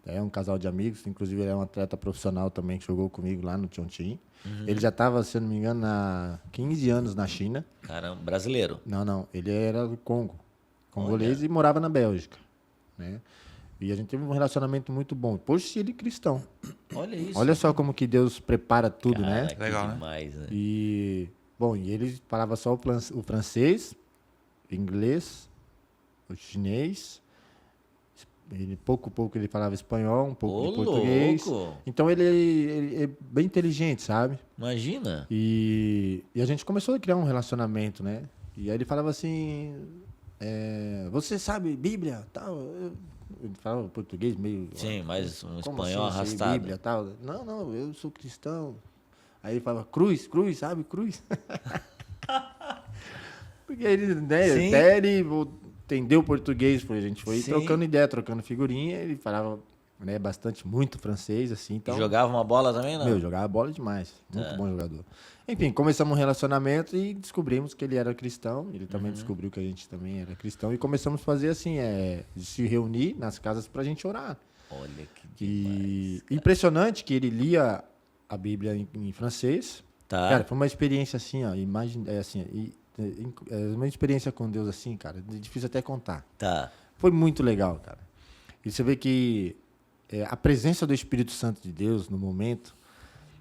é um casal de amigos, inclusive ele é um atleta profissional também que jogou comigo lá no Chongqing. Ele já estava, se eu não me engano, há 15 anos na China. Caramba, brasileiro. Não, ele era do Congo, congolês, e morava na Bélgica, né? E a gente teve um relacionamento muito bom. Poxa, ele cristão. Olha isso. Olha só como que Deus prepara tudo, né? Cara, que Legal, né? demais, né? E, bom, e ele falava só o francês, o inglês, o chinês, pouco ele falava espanhol, um pouco Ô, de português. louco. Então ele é bem inteligente, sabe? Imagina. E a gente começou a criar um relacionamento, né? E aí ele falava assim, você sabe Bíblia? Tal. Ele falava português meio... Sim, mas um Como espanhol assim, sei arrastado. Bíblia, tal? Não, eu sou cristão. Aí ele falava, cruz, sabe? Cruz. Porque ele, né, Sim. até ele entendeu o português, a gente foi Sim. trocando ideia, trocando figurinha, ele falava né? Muito francês, assim. Então, Jogava uma bola também, não? jogava bola demais. Muito bom jogador. Enfim, começamos um relacionamento e descobrimos que ele era cristão. Ele também descobriu que a gente também era cristão. E começamos a fazer assim, se reunir nas casas pra gente orar. Olha que E impressionante que ele lia a Bíblia em francês. Tá. Cara, foi uma experiência assim, ó. Uma experiência com Deus assim, cara. Difícil até contar. Tá. Foi muito legal, cara. E você vê que a presença do Espírito Santo de Deus no momento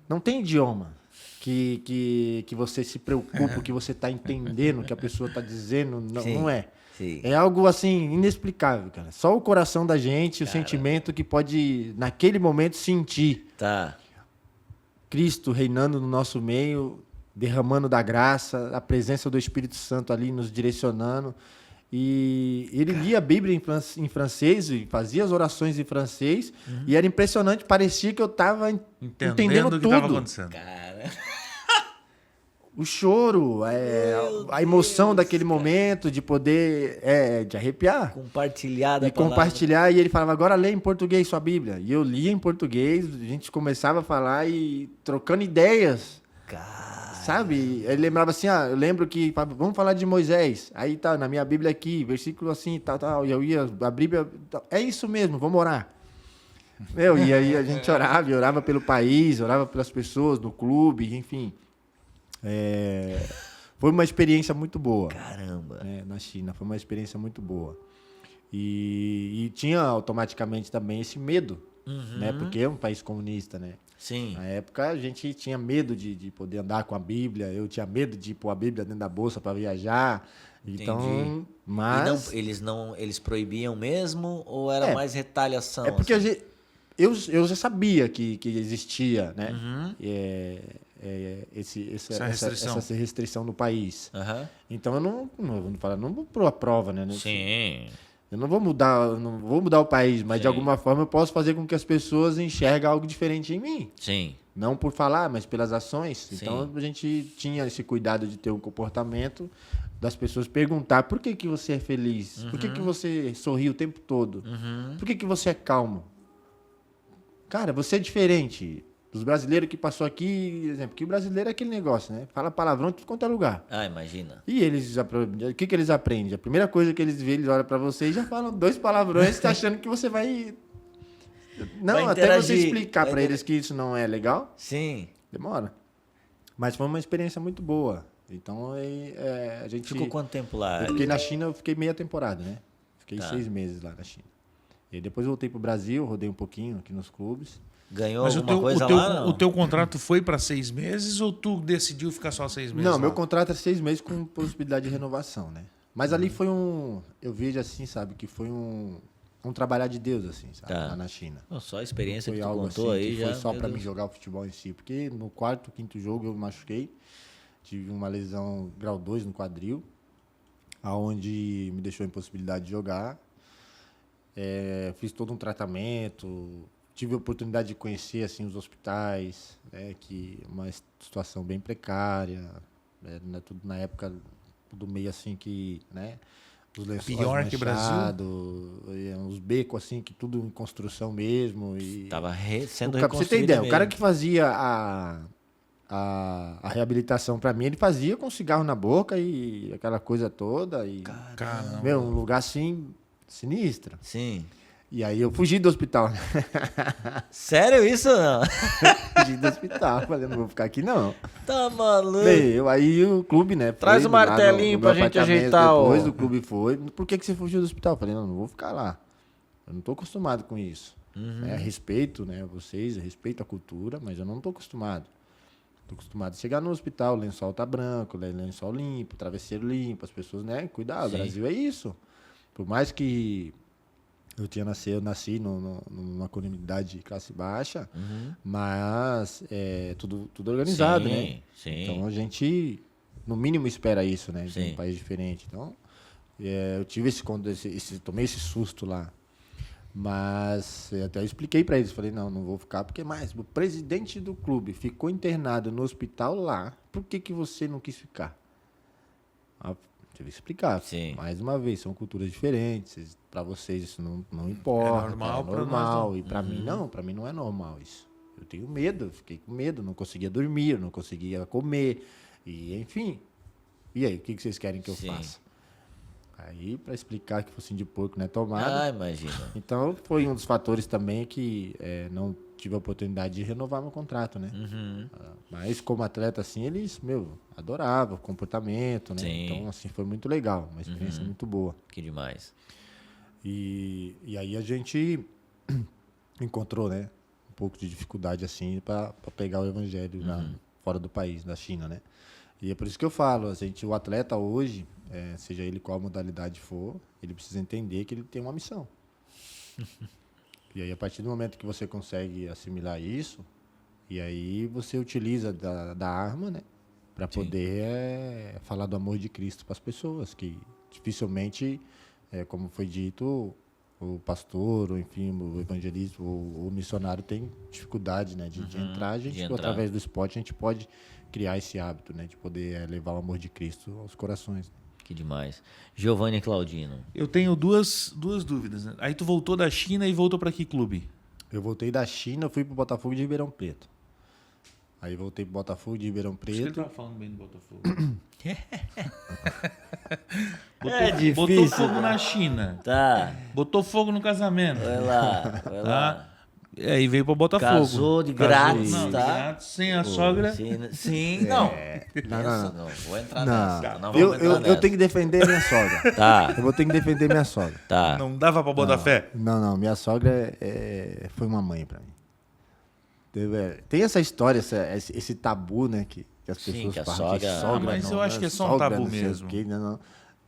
não tem idioma que você se preocupa, que você está entendendo o que a pessoa está dizendo. Não, Sim, não é. sim. É algo assim inexplicável, cara. Só o coração da gente, o sentimento que pode, naquele momento, sentir Tá. Cristo reinando no nosso meio, derramando da graça, a presença do Espírito Santo ali nos direcionando. E ele lia a Bíblia em francês e fazia as orações em francês. E era impressionante, parecia que eu estava entendendo o que tudo. estava acontecendo. Cara. O choro, a emoção daquele momento de poder, de arrepiar. Compartilhada. E compartilhar, e ele falava, agora lê em português sua Bíblia. E eu lia em português, a gente começava a falar e trocando ideias. Cara. Sabe? Ele lembrava assim, eu lembro que, vamos falar de Moisés. Aí tá, na minha Bíblia aqui, versículo assim, tal. E eu ia, a Bíblia, é isso mesmo, vamos orar. E aí a gente orava pelo país, orava pelas pessoas, no clube, enfim. Foi uma experiência muito boa. Caramba. Na China, foi uma experiência muito boa. E tinha automaticamente também esse medo, né? Porque é um país comunista, né? Sim. Na época a gente tinha medo de poder andar com a Bíblia, eu tinha medo de pôr a Bíblia dentro da bolsa para viajar. Então, mas Eles proibiam mesmo ou era mais retaliação? É porque assim? eu já sabia que existia, né? Essa restrição no país. Então eu não vou pôr a prova, né? Sim. Eu não vou mudar o país, mas de alguma forma eu posso fazer com que as pessoas enxerguem algo diferente em mim. Sim. Não por falar, mas pelas ações. Sim. Então a gente tinha esse cuidado de ter um comportamento das pessoas perguntar por que você é feliz? Por que você sorri o tempo todo? Por que você é calmo? Cara, você é diferente dos brasileiros que passou aqui, exemplo, que o brasileiro é aquele negócio, né? Fala palavrão em tudo quanto é lugar. Ah, imagina. E eles, o que eles aprendem? A primeira coisa que eles veem, eles olham pra você e já falam 2 palavrões, tá achando que você vai... Não, vai até interagir. você explicar pra eles que isso não é legal, Sim. demora. Mas foi uma experiência muito boa. Então, a gente... Ficou quanto tempo lá? Eu fiquei na China, eu fiquei meia temporada, né? Fiquei Tá. 6 meses lá na China. E aí depois eu voltei pro Brasil, rodei um pouquinho aqui nos clubes. Ganhou Mas alguma coisa lá, não? o teu contrato foi para 6 meses ou tu decidiu ficar só 6 meses? Não, lá? meu contrato é 6 meses com possibilidade de renovação, né? Mas ali foi eu vejo assim, sabe, que foi um trabalhar de Deus, assim, sabe, Tá. lá na China. Pô, só a experiência Foi que tu algo contou assim, aí que já... foi só meu pra Deus. mim jogar o futebol em si. Porque no 4º, 5º jogo eu me machuquei. Tive uma lesão grau 2 no quadril, aonde me deixou a impossibilidade de jogar. Fiz todo um tratamento, tive a oportunidade de conhecer assim, os hospitais, né, que uma situação bem precária, né, tudo na época do meio assim que, né, os lençóis Pior que Brasil? os becos assim, que tudo em construção mesmo. E Tava sendo pra você ter reconstruído ideia, mesmo. o cara que fazia a reabilitação pra mim, ele fazia com cigarro na boca e aquela coisa toda. E, Caramba. meu, um lugar assim, sinistro. Sim. E aí eu fugi do hospital, né? Sério isso ou não? Fugi do hospital, falei, não vou ficar aqui não. Tá maluco. Bem, aí o clube, né? Traz foi o lá martelinho no pra meu gente apartamento ajeitar Depois o... o clube foi. Por que você fugiu do hospital? Falei, não vou ficar lá. Eu não tô acostumado com isso. Respeito, né, vocês, respeito a cultura, mas eu não tô acostumado. Tô acostumado a chegar no hospital, o lençol tá branco, lençol limpo, travesseiro limpo, as pessoas, né, cuidado, o Sim. Brasil é isso. Por mais que eu nasci numa comunidade de classe baixa, mas tudo organizado, Sim, né? sim. Então a gente, no mínimo, espera isso, né? De Sim. um país diferente. Então, eu tive tomei esse susto lá. Mas até eu expliquei para eles, falei, não vou ficar, porque mais, o presidente do clube ficou internado no hospital lá, por que você não quis ficar? tive que explicar. Sim. Mais uma vez, são culturas diferentes. Para vocês isso não importa. normal, pra normal. nós não. E para mim não, para mim não é normal isso. Eu tenho medo, eu fiquei com medo, não conseguia dormir, não conseguia comer. E enfim. E aí, o que vocês querem que eu Sim. faça? Aí, para explicar que focinho de porco não é tomada. Imagina. Então, foi um dos fatores também que não tive a oportunidade de renovar meu contrato, né? Mas como atleta, assim, eles, adoravam o comportamento, né? Sim. Então, assim, foi muito legal, uma experiência muito boa. Que demais. E aí a gente encontrou, né? Um pouco de dificuldade, assim, para pegar o evangelho fora do país, da China, né? E é por isso que eu falo, o atleta hoje, seja ele qual modalidade for, ele precisa entender que ele tem uma missão. E aí, a partir do momento que você consegue assimilar isso, e aí você utiliza da arma, né? Para poder falar do amor de Cristo para as pessoas, que dificilmente, como foi dito, o pastor, ou enfim, o evangelista, o missionário tem dificuldade, né? De entrar. Através do esporte, a gente pode criar esse hábito, né? De poder levar o amor de Cristo aos corações. Que demais. Giovanni Claudino. Eu tenho duas dúvidas. Né? Aí tu voltou da China e voltou para que clube? Eu voltei da China, fui pro Botafogo de Ribeirão Preto. Aí voltei pro Botafogo de Ribeirão Acho que ele Preto. tava falando bem do Botafogo. Difícil. Botou fogo na China. Tá. Botou fogo no casamento. Vai lá. Tá? E aí veio pra Botafogo. Casou de grátis, Não, de tá? grátis, sem a sogra. Sim, não. Não. Vou entrar Não, nessa. Não vamos entrar eu nessa. tenho que defender minha sogra. Tá, Eu vou ter que defender minha sogra. tá. Não dava pra botar fé. Não, minha sogra foi uma mãe pra mim. Tem essa história, esse tabu, né? Que as Sim, pessoas que a falam sogra- que sogra. mas não, eu acho né? que é só um Sogra, tabu não sei o mesmo. quê,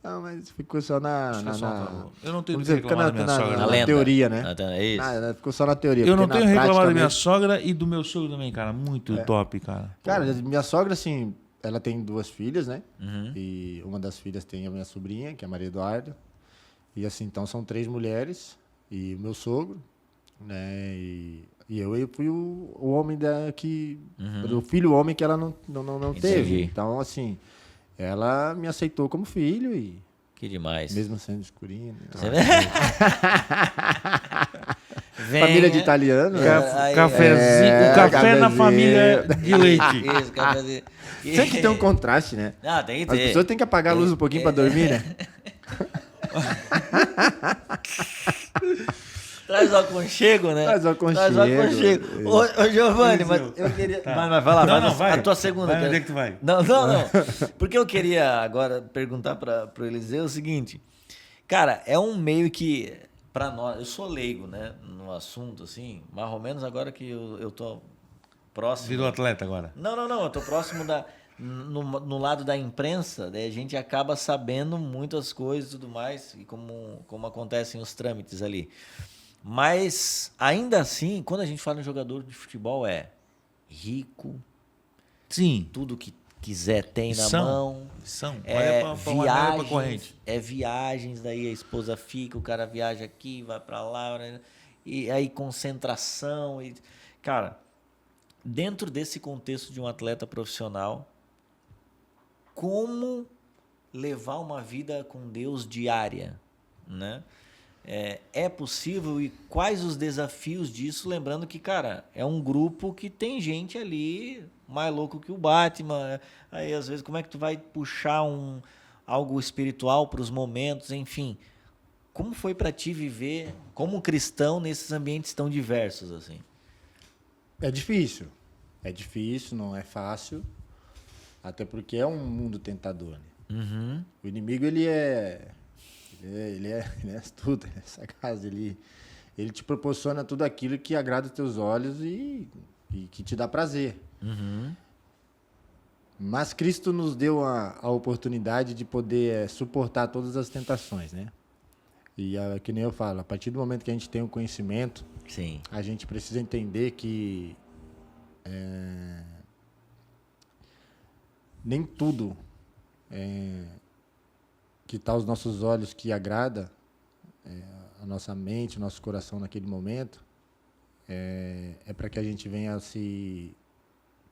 não, mas ficou só na. Acho que é só um tabu. Eu não tenho vamos que dizer, reclamar da minha sogra. Na não. lenda. teoria, né? É isso. Ficou só na teoria. Eu não porque tenho na reclamado da prática minha mesmo- sogra e do meu sogro também, cara. Muito top, cara. Cara, minha sogra, assim, ela tem 2 filhas, né? Uhum. E uma das filhas tem a minha sobrinha, que é a Maria Eduarda. E assim, então são 3 mulheres e o meu sogro, né? E eu fui o homem o filho homem que ela não teve. Entendi. Então, assim, ela me aceitou como filho e Que demais. mesmo sendo escurinho. Você Né? vê? Família de italiano, né? Cafezinho, o café na cafezinho. família de leite. Isso, cafezinho. Tem que ter um contraste, né? Ah, tem que As ter. pessoas têm que apagar a luz um pouquinho pra dormir, né? Traz o aconchego, né? Traz o aconchego. Traz o aconchego. Ô, Giovanni, mas eu queria... Tá. Mas vai lá, Não, vai, vai. a tua segunda. Vai, cara. onde é que tu vai? Não. Porque eu queria agora perguntar pro Eliseu o seguinte. Cara, é um meio que, pra nós, eu sou leigo, né, no assunto, assim, mais ou menos agora que eu tô próximo... Virou atleta agora. Não, eu tô próximo no lado da imprensa, daí a gente acaba sabendo muitas coisas e tudo mais, e como acontecem os trâmites ali. Mas, ainda assim, quando a gente fala em jogador de futebol, é rico, Sim. tudo que quiser tem na São. mão. São. É Olha pra uma pra viagens, corrente. viagens, daí a esposa fica, o cara viaja aqui, vai pra lá, né? E aí concentração. Cara, dentro desse contexto de um atleta profissional, como levar uma vida com Deus diária, né? É possível e quais os desafios disso? Lembrando que, cara, é um grupo que tem gente ali mais louco que o Batman. Aí, às vezes, como é que tu vai puxar algo espiritual para os momentos? Enfim, como foi para ti viver como cristão nesses ambientes tão diversos assim? É difícil, não é fácil, até porque é um mundo tentador, né? Uhum. O inimigo, ele é astuto, ele é sagaz, ele te proporciona tudo aquilo que agrada os teus olhos e que te dá prazer. Uhum. Mas Cristo nos deu a oportunidade de poder suportar todas as tentações, né? E que nem eu falo, a partir do momento que a gente tem o conhecimento, Sim. a gente precisa entender que nem tudo que está aos nossos olhos que agrada a nossa mente, o nosso coração naquele momento, é para que a gente venha se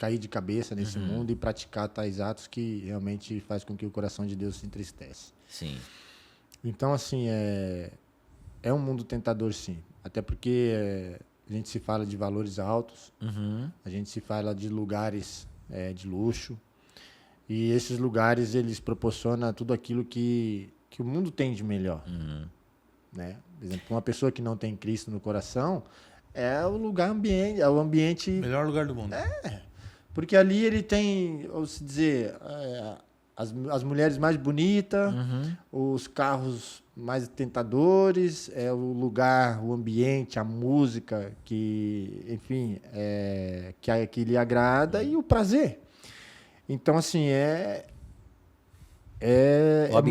cair de cabeça nesse mundo e praticar tais atos que realmente faz com que o coração de Deus se entristece. Sim. Então, assim, é um mundo tentador, sim. Até porque a gente se fala de valores altos, a gente se fala de lugares de luxo, e esses lugares, eles proporcionam tudo aquilo que o mundo tem de melhor. Né? Por exemplo, uma pessoa que não tem Cristo no coração, é o ambiente... Melhor lugar do mundo. Porque ali ele tem, vamos dizer, as mulheres mais bonitas, os carros mais tentadores, o lugar, o ambiente, a música que, enfim, que lhe agrada e o prazer. Então, assim,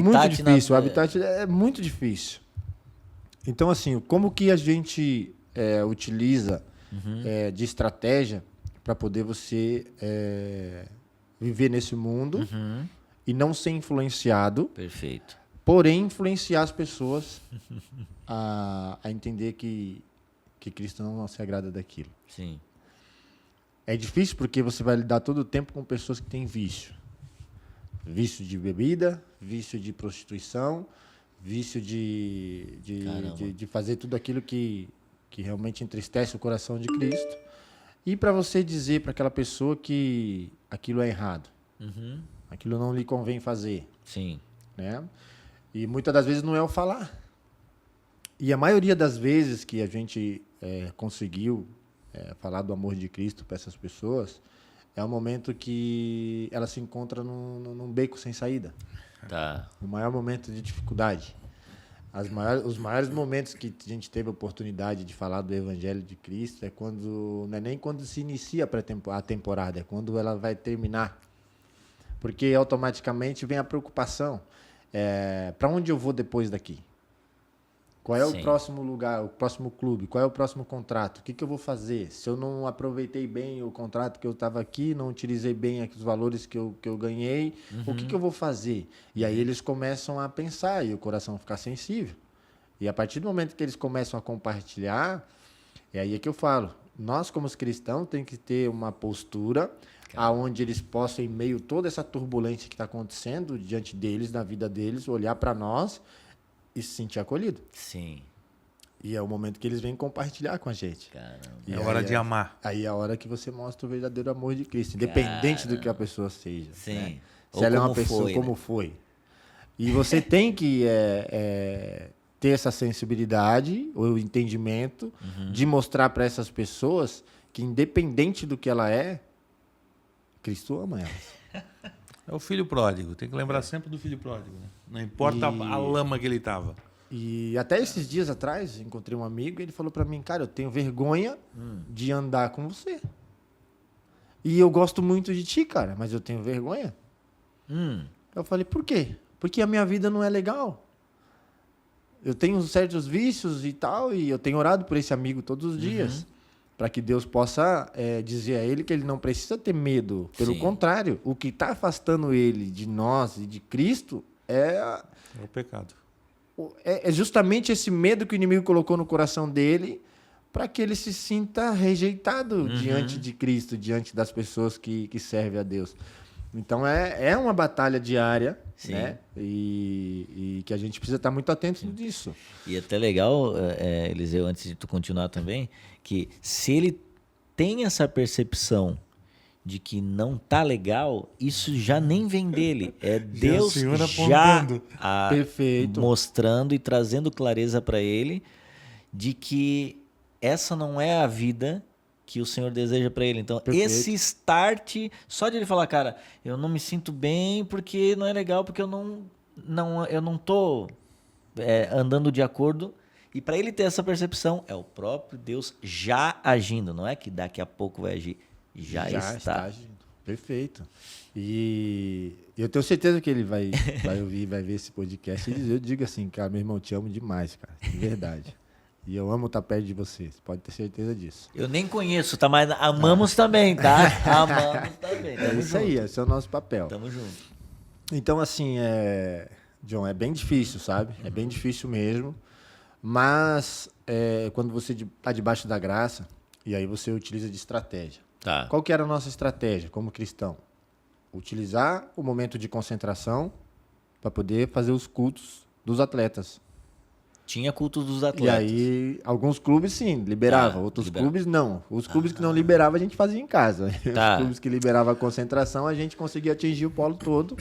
muito difícil. O habitat é muito difícil. Então, assim, como que a gente utiliza de estratégia para poder você viver nesse mundo e não ser influenciado. Perfeito. Porém, influenciar as pessoas a entender que Cristo não se agrada daquilo. Sim. É difícil porque você vai lidar todo o tempo com pessoas que têm vício. Vício de bebida, vício de prostituição, vício de fazer tudo aquilo que realmente entristece o coração de Cristo. E para você dizer para aquela pessoa que aquilo é errado. Aquilo não lhe convém fazer. Sim. Né? E muitas das vezes não é o falar. E a maioria das vezes que a gente conseguiu falar do amor de Cristo para essas pessoas, é o momento que ela se encontra num beco sem saída. Tá. O maior momento de dificuldade. Os maiores momentos que a gente teve a oportunidade de falar do Evangelho de Cristo não é nem quando se inicia a temporada, é quando ela vai terminar. Porque automaticamente vem a preocupação. Para onde eu vou depois daqui? Qual é o próximo lugar, o próximo clube? Qual é o próximo contrato? O que eu vou fazer? Se eu não aproveitei bem o contrato que eu estava aqui, não utilizei bem os valores que eu ganhei, o que eu vou fazer? E aí eles começam a pensar e o coração fica sensível. E a partir do momento que eles começam a compartilhar, é aí que eu falo. Nós, como cristãos, tem que ter uma postura aonde eles possam, em meio a toda essa turbulência que está acontecendo diante deles, na vida deles, olhar para nós e se sentir acolhido. Sim. E é o momento que eles vêm compartilhar com a gente. Caramba. É hora de amar. Aí é a hora que você mostra o verdadeiro amor de Cristo, independente do que a pessoa seja. Sim. Né? Se Ou ela é uma como pessoa foi, como né? foi. E você tem que ter essa sensibilidade, o entendimento, de mostrar para essas pessoas que, independente do que ela Cristo ama elas. É o filho pródigo. Tem que lembrar sempre do filho pródigo. Né? Não importa a lama que ele estava. E até esses dias atrás, encontrei um amigo e ele falou para mim, cara, eu tenho vergonha de andar com você. E eu gosto muito de ti, cara, mas eu tenho vergonha. Eu falei, por quê? Porque a minha vida não é legal. Eu tenho certos vícios e tal, e eu tenho orado por esse amigo todos os dias. Para que Deus possa dizer a ele que ele não precisa ter medo. Pelo contrário, o que está afastando ele de nós e de Cristo é o pecado. É justamente esse medo que o inimigo colocou no coração dele para que ele se sinta rejeitado diante de Cristo, diante das pessoas que servem a Deus. Então é uma batalha diária, né? E que a gente precisa estar muito atento disso. E é até legal, Eliseu, antes de tu continuar também, que se ele tem essa percepção de que não tá legal, isso já nem vem dele. É Deus já mostrando e trazendo clareza para ele de que essa não é a vida que o Senhor deseja para ele. Então, esse start, só de ele falar, cara, eu não me sinto bem porque não é legal, porque eu não tô andando de acordo. E para ele ter essa percepção, é o próprio Deus já agindo. Não é que daqui a pouco vai agir. Já está agindo. Perfeito. E eu tenho certeza que ele vai ouvir, vai ver esse podcast. E eu digo assim, cara, meu irmão, te amo demais, cara. De verdade. E eu amo estar perto de vocês. Pode ter certeza disso. Eu nem conheço, tá? Mas amamos também, tá? Amamos também. Tamo isso junto. Aí, esse é o nosso papel. Tamo junto. Então, assim, John, é bem difícil, sabe? É bem difícil mesmo. Mas quando você está debaixo da graça, e aí você utiliza de estratégia. Tá. Qual que era a nossa estratégia como cristão? Utilizar o momento de concentração para poder fazer os cultos dos atletas. Tinha culto dos E atletas. aí, alguns clubes sim, liberavam, outros clubes não. Os clubes que não liberavam, a gente fazia em casa. Tá. Os clubes que liberavam a concentração, a gente conseguia atingir o polo todo,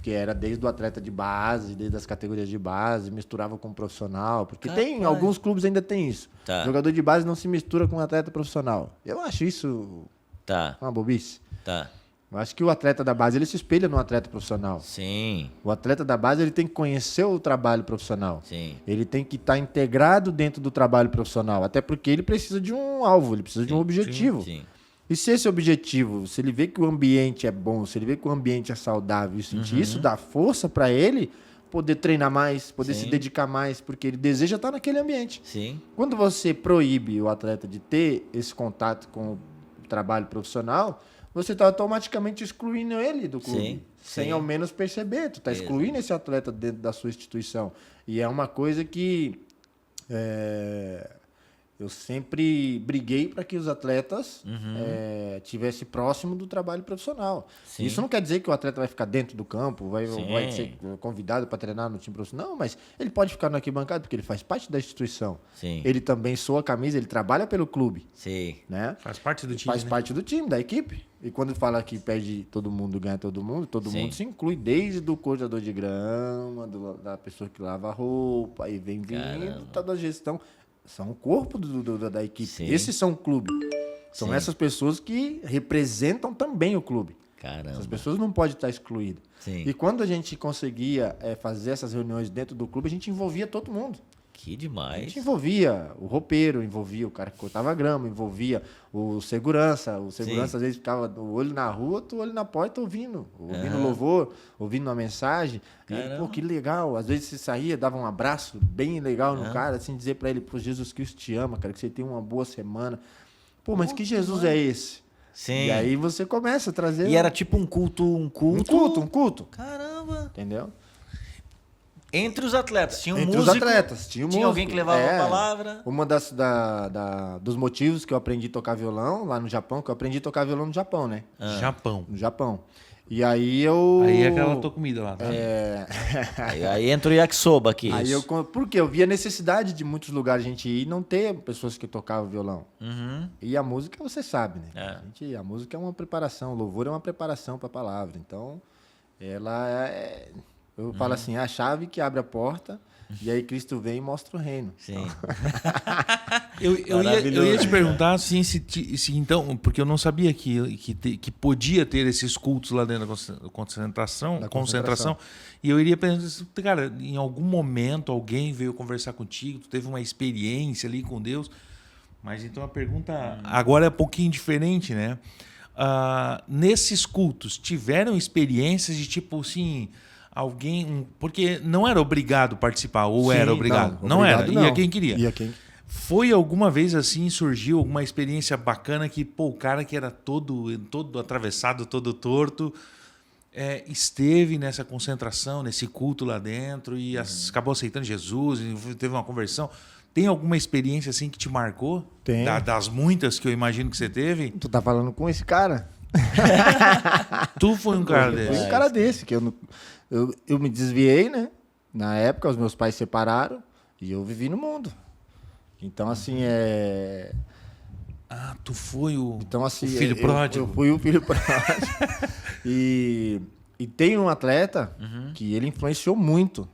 que era desde o atleta de base, desde as categorias de base, misturava com o profissional. Porque tem, alguns clubes ainda tem isso. Tá. Jogador de base não se mistura com um atleta profissional. Eu acho isso Tá, uma bobice. tá. Eu acho que o atleta da base, ele se espelha no atleta profissional. Sim, O atleta da base, ele tem que conhecer o trabalho profissional. sim. Ele tem que estar integrado dentro do trabalho profissional, até porque ele precisa de um alvo, ele precisa de um objetivo. Sim. E se esse objetivo, se ele vê que o ambiente é bom, se ele vê que o ambiente é saudável e sentir isso, dá força para ele poder treinar mais, poder se dedicar mais, porque ele deseja estar naquele ambiente. Sim. Quando você proíbe o atleta de ter esse contato com o trabalho profissional, você está automaticamente excluindo ele do clube. Sim, Sem sim. ao menos perceber. Tu está excluindo esse atleta dentro da sua instituição. E é uma coisa que eu sempre briguei para que os atletas tivessem próximo do trabalho profissional. Sim. Isso não quer dizer que o atleta vai ficar dentro do campo, vai Sim. ser convidado para treinar no time profissional. Não, mas ele pode ficar no arquibancada porque ele faz parte da instituição. Sim. Ele também soa a camisa, ele trabalha pelo clube. Sim. Né? Faz parte do time, Faz né? parte do time, da equipe. E quando fala que pede todo mundo, ganha todo Sim. mundo se inclui, desde o cortador de grama, da pessoa que lava a roupa, aí vem vindo, toda a gestão. São o corpo da equipe. Sim. Esses são o clube. São Sim. essas pessoas que representam também o clube. Caramba. Essas pessoas não podem estar excluídas. Sim. E quando a gente conseguia fazer essas reuniões dentro do clube, a gente envolvia todo mundo. Que A demais. gente envolvia o roupeiro, envolvia o cara que cortava grama, envolvia o segurança. O segurança às vezes ficava o olho na rua, outro olho na porta ouvindo louvor, ouvindo uma mensagem. E ele, pô, que legal. Às vezes você saía, dava um abraço bem legal no cara, assim, dizer pra ele, pô, Jesus Cristo te ama, cara, que você tenha uma boa semana. Pô, mas que Jesus é esse? Sim. E aí você começa a trazer... E era tipo um culto. um culto. Caramba. Entendeu? Entre os atletas. Tinha um Entre músico. os atletas. Tinha alguém que levava a palavra. Uma dos motivos que eu aprendi a tocar violão lá no Japão, que eu aprendi a tocar violão no Japão, né? Japão. No Japão. E aí eu... Aí é aquela tua comida lá, tá? Aí entra o yakisoba aqui. Aí eu... Porque eu via a necessidade de muitos lugares a gente ir e não ter pessoas que tocavam violão. E a música, você sabe, né? A música é uma preparação, o louvor é uma preparação para a palavra. Então, ela é... Eu falo assim, a chave que abre a porta, e aí Cristo vem e mostra o reino. Sim. Eu ia te perguntar assim, se então, porque eu não sabia que podia ter esses cultos lá dentro da concentração. E eu iria pensar, cara, em algum momento alguém veio conversar contigo, tu teve uma experiência ali com Deus. Mas então a pergunta agora é um pouquinho diferente, né? Nesses cultos, tiveram experiências de tipo assim... Alguém... Porque não era obrigado participar, ou Sim, era obrigado? Não obrigado era. não. Ia quem queria. Ia quem... Foi alguma vez assim, surgiu alguma experiência bacana que, pô, o cara que era todo atravessado, todo torto, esteve nessa concentração, nesse culto lá dentro e acabou aceitando Jesus, e teve uma conversão. Tem alguma experiência assim que te marcou? Tem. Das muitas que eu imagino que você teve? Tu tá falando com esse cara? Tu foi um cara Foi desse? um cara desse, que eu me desviei, né? Na época, os meus pais se separaram e eu vivi no mundo. Então, assim, Tu foi o filho pródigo? Eu fui o filho pródigo. E tem um atleta que ele influenciou muito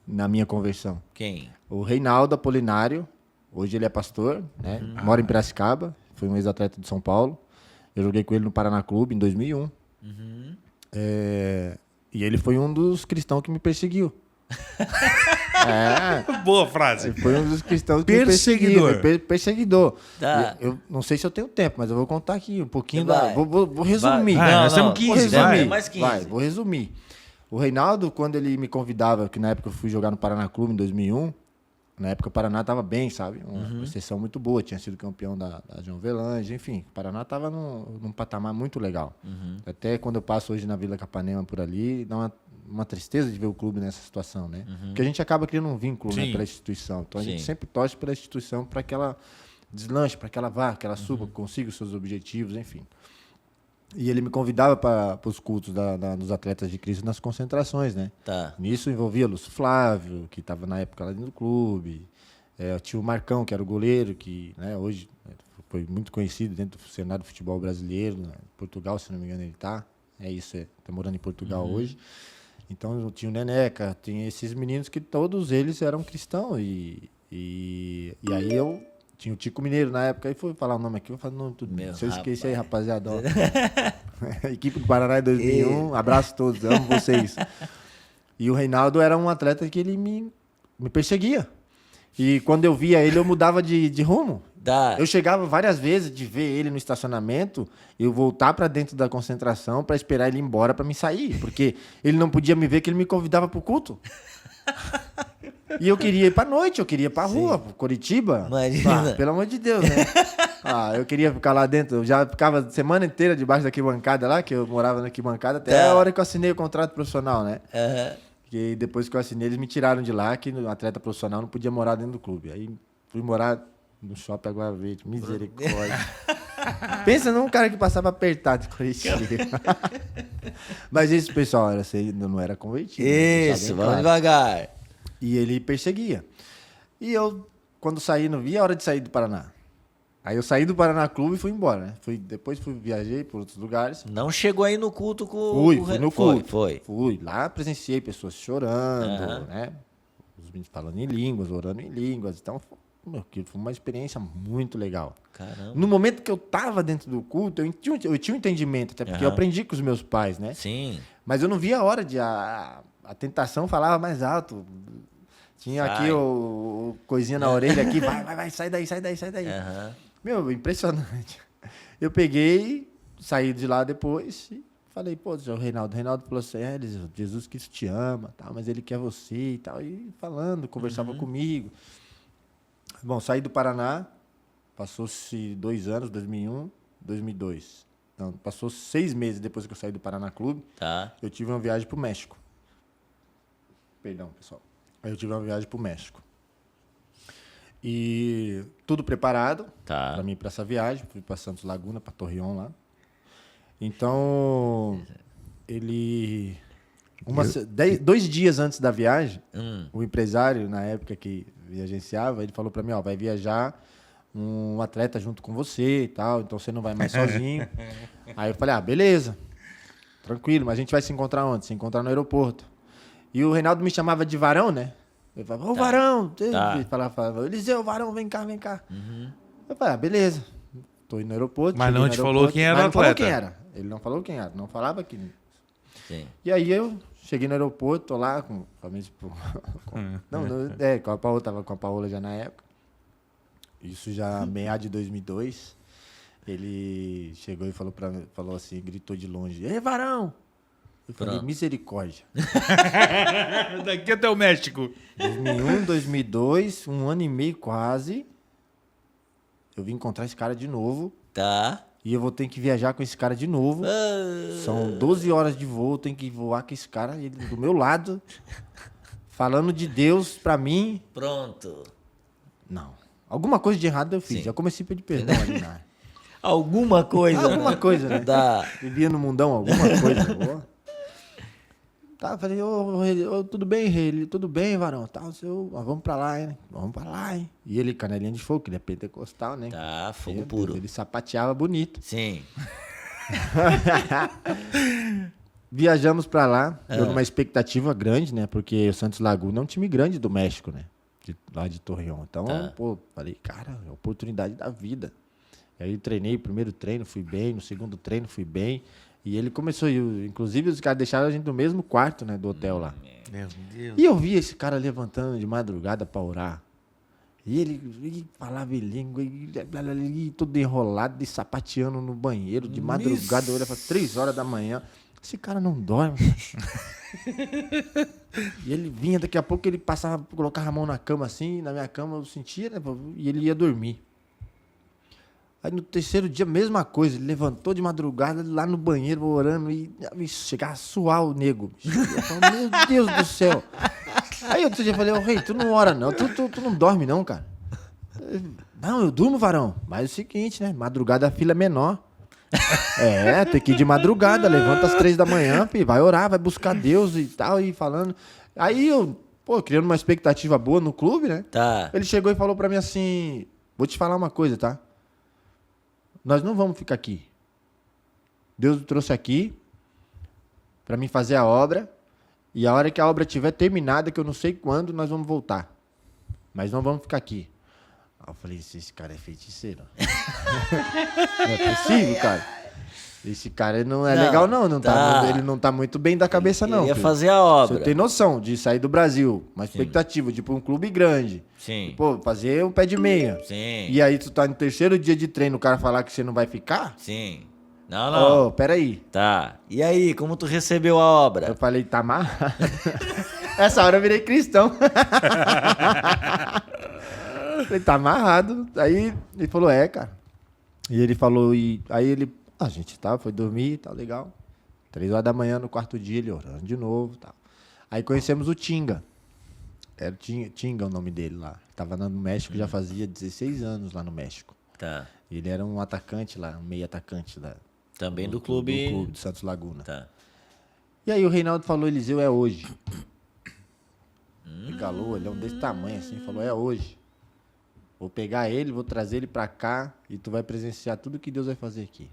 na minha conversão. Quem? O Reinaldo Apolinário. Hoje ele é pastor, né? Mora em Piracicaba. Foi um ex-atleta de São Paulo. Eu joguei com ele no Paraná Clube em 2001. E ele foi um dos cristãos que me perseguiu. Boa frase. Ele foi um dos cristãos que Perseguidor. me perseguiu. Perseguidor. Tá. Eu não sei se eu tenho tempo, mas eu vou contar aqui um pouquinho. Vai. Vou resumir. Vai. Nós temos 15, Vou resumir. vai, mais 15. Vou resumir. O Reinaldo, quando ele me convidava, que na época eu fui jogar no Paraná Clube em 2001, na época o Paraná estava bem, sabe? Uma seleção muito boa, tinha sido campeão da João Avelange, enfim. O Paraná estava num patamar muito legal. Até quando eu passo hoje na Vila Capanema por ali, dá uma tristeza de ver o clube nessa situação, né? Porque a gente acaba criando um vínculo, né, pela instituição. Então a gente sempre torce pela instituição para que ela deslanche, para que ela vá, que ela suba, consiga os seus objetivos, enfim. E ele me convidava para os cultos dos atletas de Cristo nas concentrações, né? Tá. Nisso envolvia Lúcio Flávio, que estava na época lá dentro do clube. Tinha o Marcão, que era o goleiro, que, né, hoje foi muito conhecido dentro do cenário do futebol brasileiro. Né? Em Portugal, se não me engano, ele está. Tá morando em Portugal hoje. Então, tinha o Neneca, tinha esses meninos que todos eles eram cristãos. E aí eu tinha o Tico Mineiro na época, aí fui falar o nome aqui, eu falei, não, tudo bem. Se eu esqueci aí, rapaziada, ó. Equipe do Paraná em 2001, abraço a todos, amo vocês. E o Reinaldo era um atleta que ele me perseguia. E quando eu via ele, eu mudava de rumo. Eu chegava várias vezes de ver ele no estacionamento, eu voltar para dentro da concentração para esperar ele ir embora para me sair, porque ele não podia me ver, que ele me convidava para o culto. E eu queria ir para noite, eu queria ir para rua, para Curitiba. Pelo amor de Deus, né? Eu queria ficar lá dentro, eu já ficava a semana inteira debaixo da arquibancada lá, que eu morava na arquibancada, até a hora que eu assinei o contrato profissional, né? Porque depois que eu assinei, eles me tiraram de lá, que o atleta profissional não podia morar dentro do clube. Aí fui morar no Shopping Água Verde, misericórdia. Pensa num cara que passava apertado de Curitiba. Mas isso, pessoal, não era convertido. Isso, vamos devagar. E ele perseguia. E eu, quando saí, não via a hora de sair do Paraná. Aí eu saí do Paraná Clube e fui embora, né? Depois viajei por outros lugares. Não chegou aí no culto com Fui no culto. Foi. Fui. Lá presenciei pessoas chorando, né? Os meninos falando em línguas, orando em línguas. Então, foi uma experiência muito legal. Caramba. No momento que eu tava dentro do culto, eu tinha um entendimento, até porque eu aprendi com os meus pais, né? Sim. Mas eu não via a hora de... A tentação falava mais alto. Tinha aqui o coisinha na orelha aqui. Vai, sai daí. Meu, impressionante. Eu peguei, saí de lá depois e falei, pô, o Reinaldo. O Reinaldo falou assim, Jesus Cristo te ama, tal, mas ele quer você e tal. E falando, conversava comigo. Bom, saí do Paraná, passou-se 2 anos, 2001, 2002. Não, passou 6 meses depois que eu saí do Paraná Clube. Tá. Eu tive uma viagem pro México. Perdão, pessoal. Aí eu tive uma viagem pro México. E tudo preparado para mim para essa viagem. Fui para Santos Laguna, para Torreón lá. Então, ele... 2 dias antes da viagem, o empresário, na época que agenciava, ele falou para mim, vai viajar um atleta junto com você e tal, então você não vai mais sozinho. Aí eu falei, beleza, tranquilo, mas a gente vai se encontrar onde? Se encontrar no aeroporto. E o Reinaldo me chamava de Varão, né? Eu falava, Varão! Ele falava, Eliseu, Varão, vem cá. Eu falei, beleza. Tô indo no aeroporto. Mas não te falou quem era o atleta? Ele não falou quem era, não falava que... Sim. E aí eu cheguei no aeroporto, tô lá com a Paola, tava com a Paola já na época. Isso já meados de 2002. Ele chegou e falou assim, gritou de longe, Ei, Varão! Eu falei, misericórdia. Daqui até o México. 2001, 2002, 1 ano e meio quase. Eu vim encontrar esse cara de novo. Tá. E eu vou ter que viajar com esse cara de novo. São 12 horas de voo, eu tenho que voar com esse cara ele do meu lado, falando de Deus pra mim. Pronto. Não. Alguma coisa de errado eu fiz. Sim. Já comecei a pedir perdão ali na... Alguma coisa. Alguma coisa, né? Vivia no mundão, alguma coisa. Tá, falei, tudo bem, rei? Tudo bem, Varão? Tá, vamos pra lá, hein? Vamos pra lá, hein? E ele, canelinha de fogo, que ele é pentecostal, né? Tá, fogo puro. Ele sapateava bonito. Sim. Viajamos pra lá, eu numa expectativa grande, né? Porque o Santos Laguna é um time grande do México, né? Lá de Torreón. Então, falei, cara, é a oportunidade da vida. E aí eu treinei, o primeiro treino fui bem, no segundo treino fui bem. E ele começou, inclusive os caras deixaram a gente no mesmo quarto, né, do hotel lá. Meu Deus. E eu vi esse cara levantando de madrugada pra orar. E ele falava em língua, e todo enrolado, e sapateando no banheiro de madrugada. Eu olhava 3 horas da manhã. Esse cara não dorme. E ele vinha, daqui a pouco ele passava, colocava a mão na cama assim, na minha cama eu sentia, né, e ele ia dormir. Aí no 3º dia, mesma coisa, ele levantou de madrugada lá no banheiro orando e chegava a suar o nego. Eu falei, meu Deus do céu. Aí outro dia eu falei, rei, tu não ora não, tu não dorme não, cara. Não, eu durmo, varão. Mas é o seguinte, né? Madrugada a fila é menor. Tem que ir de madrugada, levanta às 3 da manhã, filho, vai orar, vai buscar Deus e tal, e falando. Aí eu, criando uma expectativa boa no clube, né? Tá. Ele chegou e falou pra mim assim, vou te falar uma coisa, tá? Nós não vamos ficar aqui. Deus me trouxe aqui pra mim fazer a obra, e a hora que a obra estiver terminada, que eu não sei quando, nós vamos voltar. Mas não vamos ficar aqui. Aí eu falei, esse cara é feiticeiro. Não é possível, cara. Esse cara não é legal, não. Ele não tá muito bem da cabeça, não. Ele ia fazer a obra. Você tem noção de sair do Brasil, uma expectativa de ir pra um clube grande. Sim. Pô, fazer um pé de meia. Sim. E aí tu tá no 3º dia de treino, o cara falar que você não vai ficar? Sim. Não. Peraí. Tá. E aí, como tu recebeu a obra? Eu falei, tá amarrado. Essa hora eu virei cristão. Falei, tá amarrado. Aí ele falou, cara. E ele falou, a gente foi dormir, tá legal. 3 horas da manhã, no 4º dia, ele orando de novo, tal. Aí conhecemos o Tinga. Era Tinga o nome dele lá. Tava no México, já fazia 16 anos lá no México. Tá. Ele era um atacante lá, um meio atacante lá. Também do clube... Do clube de Santos Laguna. Tá. E aí o Reinaldo falou, Eliseu, é hoje. Ele galou, ele é um desse tamanho assim, falou, é hoje. Vou pegar ele, vou trazer ele pra cá e tu vai presenciar tudo que Deus vai fazer aqui.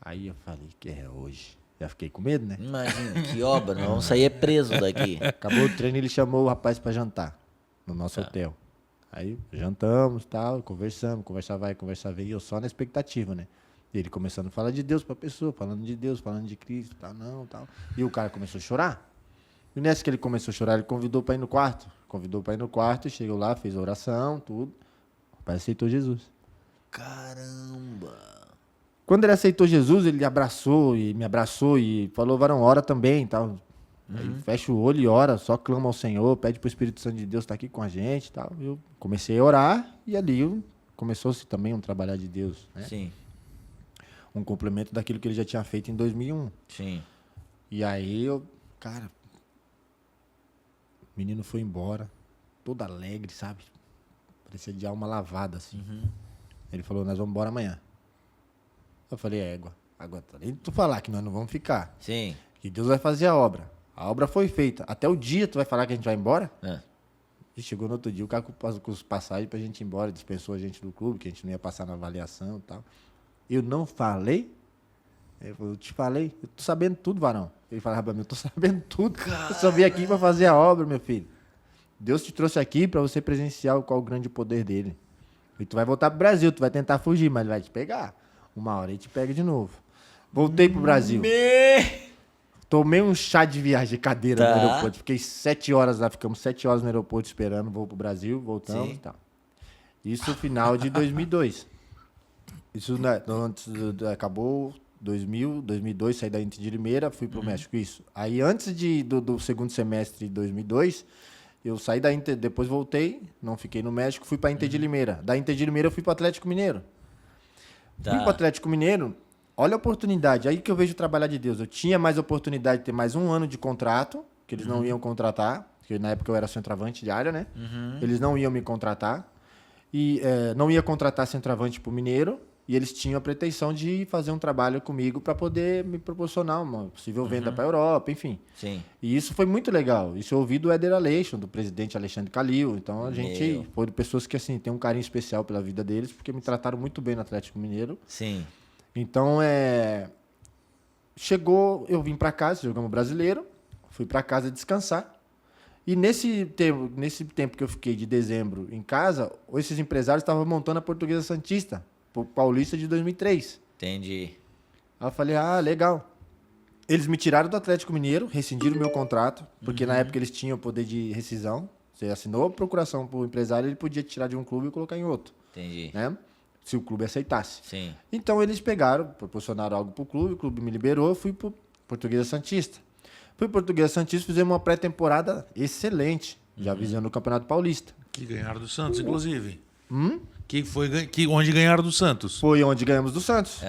Aí eu falei, que é hoje. Já fiquei com medo, né? Imagina, que obra, nós vamos sair preso daqui. Acabou o treino, ele chamou o rapaz pra jantar no nosso hotel. Aí jantamos, tal, conversamos, conversa vai, conversa vem, e eu só na expectativa, né? E ele começando a falar de Deus pra pessoa, falando de Deus, falando de Cristo, tal, não, tal. E o cara começou a chorar. E nessa que ele começou a chorar, ele convidou pra ir no quarto. Chegou lá, fez a oração, tudo. O rapaz aceitou Jesus. Caramba! Quando ele aceitou Jesus, ele me abraçou e falou, varão, ora também e tal. Aí fecha o olho e ora, só clama ao Senhor, pede pro Espírito Santo de Deus estar aqui com a gente e tal. Eu comecei a orar e ali começou-se também um trabalhar de Deus, né? Sim. Um complemento daquilo que ele já tinha feito em 2001. Sim. E aí cara, o menino foi embora, todo alegre, sabe? Parecia de alma lavada, assim. Ele falou, nós vamos embora amanhã. Eu falei, égua, nem tu falar que nós não vamos ficar. Sim. Que Deus vai fazer a obra. A obra foi feita. Até o dia tu vai falar que a gente vai embora? E chegou no outro dia, o cara com os passagens pra gente ir embora, dispensou a gente do clube, que a gente não ia passar na avaliação e tal. Eu não falei? Ele falou, eu te falei, eu tô sabendo tudo, varão. Ele falava pra mim, eu tô sabendo tudo. Eu só vim aqui pra fazer a obra, meu filho. Deus te trouxe aqui pra você presenciar qual o grande poder dele. E tu vai voltar pro Brasil, tu vai tentar fugir, mas ele vai te pegar. Uma hora ele te pega de novo. Voltei pro Brasil. Tomei um chá de viagem, cadeira no aeroporto. Fiquei 7 horas lá, ficamos 7 horas no aeroporto esperando, vou pro Brasil, voltamos e tal. Isso no final de 2002. Isso acabou 2002, saí da Inter de Limeira, fui pro México, isso. Aí antes do segundo semestre de 2002, eu saí da Inter, depois voltei, não fiquei no México, fui pra Inter de Limeira. Da Inter de Limeira eu fui pro Atlético Mineiro. Fui pro Atlético Mineiro, olha a oportunidade, aí que eu vejo o trabalhar de Deus. Eu tinha mais oportunidade de ter mais 1 ano de contrato, que eles não iam contratar, porque na época eu era centroavante de área, né? Eles não iam me contratar. E não ia contratar centroavante pro Mineiro, e eles tinham a pretensão de fazer um trabalho comigo para poder me proporcionar uma possível venda para a Europa, enfim. Sim. E isso foi muito legal. Isso eu ouvi do Éder Aleixo, do presidente Alexandre Calil. Então a gente foi de pessoas que assim tem um carinho especial pela vida deles, porque me trataram muito bem no Atlético Mineiro. Sim. Então chegou, eu vim para casa, jogamos Brasileiro, fui para casa descansar. E nesse tempo que eu fiquei de dezembro em casa, esses empresários estavam montando a Portuguesa Santista, pro Paulista de 2003. Entendi. Aí eu falei, legal. Eles me tiraram do Atlético Mineiro, rescindiram o meu contrato, porque na época eles tinham o poder de rescisão. Você assinou a procuração pro empresário, ele podia tirar de um clube e colocar em outro. Entendi. Né? Se o clube aceitasse. Sim. Então eles pegaram, proporcionaram algo pro clube, o clube me liberou, eu fui pro Portuguesa Santista. Fui pro Portuguesa Santista, fizemos uma pré-temporada excelente, já visando o Campeonato Paulista. Que ganharam do Santos, inclusive. Onde ganharam do Santos? Foi onde ganhamos do Santos.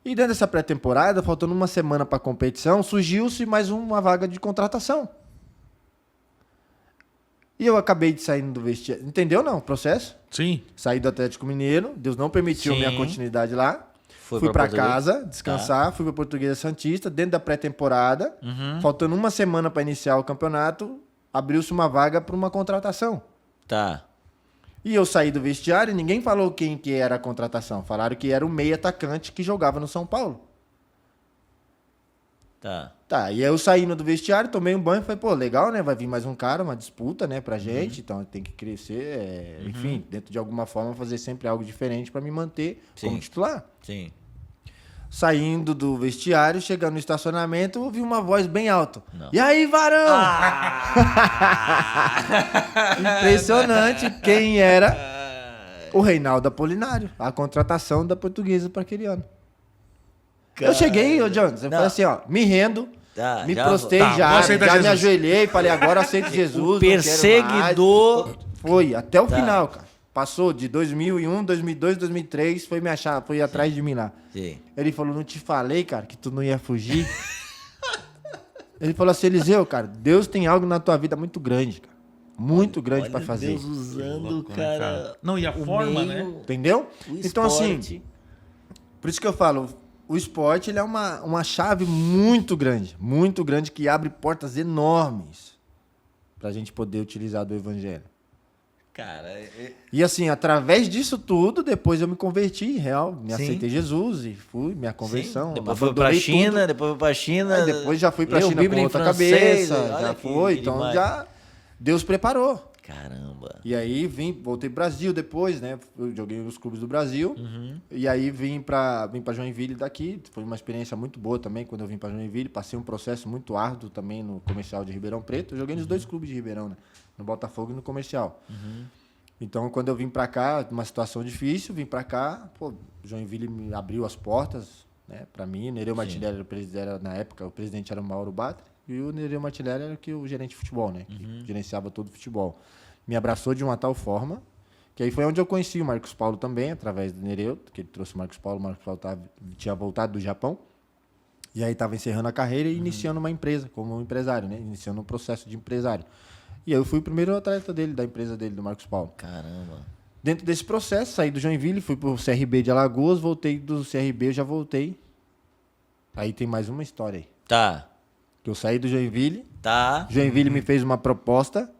E dentro dessa pré-temporada, faltando uma semana para a competição, surgiu-se mais uma vaga de contratação. E eu acabei de sair do vestiário. Entendeu, não? O processo? Sim. Saí do Atlético Mineiro. Deus não permitiu Sim. minha continuidade lá. Fui pra pra Portuguesa. casa descansar. Fui pra Portuguesa Santista. Dentro da pré-temporada. Faltando uma semana pra iniciar o campeonato, abriu-se uma vaga pra uma contratação. Tá. E eu saí do vestiário e ninguém falou quem que era a contratação. Falaram que era o meio atacante que jogava no São Paulo. Tá. Tá, e aí eu saí do vestiário, tomei um banho e falei, pô, legal, né? Vai vir mais um cara, uma disputa, né, pra gente. Então tem que crescer, enfim, dentro de alguma forma, fazer sempre algo diferente pra me manter como Sim. titular. Sim. Saindo do vestiário, chegando no estacionamento, ouvi uma voz bem alta. Não. E aí, varão? Impressionante quem era o Reinaldo Apolinário, a contratação da Portuguesa para aquele ano. Eu cheguei, ô Jones, eu Não. falei assim, ó, me rendo, Tá, me já- prostei Tá, vou já aceitar me Jesus. ajoelhei, falei, agora aceito Jesus. O não quero perseguidor- mais. Foi, até o Tá. final, cara. Passou de 2001, 2002, 2003, foi me achar, foi atrás de mim lá. Sim. Ele falou, não te falei, cara, que tu não ia fugir? Ele falou assim, Eliseu, cara, Deus tem algo na tua vida muito grande, cara. Muito grande pra fazer. Deus usando, Louco, né, cara. Não, e a o forma, meio, né? Entendeu? o Então, assim, esporte. por isso que eu falo, o esporte ele é uma chave muito grande, que abre portas enormes pra gente poder utilizar do evangelho. Cara, E assim, através disso tudo, depois eu me converti, real, me Sim. aceitei Jesus e fui, minha conversão. Depois foi pra abandonei China, tudo. depois foi pra China. Aí depois já fui pra leu China com Bíblia em outra francês, cabeça, olha já que- foi, que então demais. já Deus preparou. Caramba. E aí voltei pro Brasil depois, né? Eu joguei nos clubes do Brasil. E aí vim pra Joinville daqui. Foi uma experiência muito boa também quando eu vim pra Joinville. Passei um processo muito árduo também no comercial de Ribeirão Preto. Eu joguei nos dois clubes de Ribeirão, né? No Botafogo e no comercial. Então, quando eu vim pra cá, uma situação difícil, vim pra cá, pô, Joinville me abriu as portas, né, pra mim. Nereu Martinelli era o presidente, na época, o presidente era o Mauro Batri, e o Nereu Martinelli era o gerente de futebol, né, que gerenciava todo o futebol. Me abraçou de uma tal forma, que aí foi onde eu conheci o Marcos Paulo também, através do Nereu, que ele trouxe o Marcos Paulo tinha voltado do Japão, e aí estava encerrando a carreira e iniciando uma empresa, como um empresário, né, iniciando um processo de empresário. E aí eu fui o primeiro atleta dele, da empresa dele, do Marcos Paulo. Caramba. Dentro desse processo, saí do Joinville, fui pro CRB de Alagoas, voltei do CRB, eu já voltei. Aí tem mais uma história aí. Tá. Que eu saí do Joinville, Tá. Joinville me fez uma proposta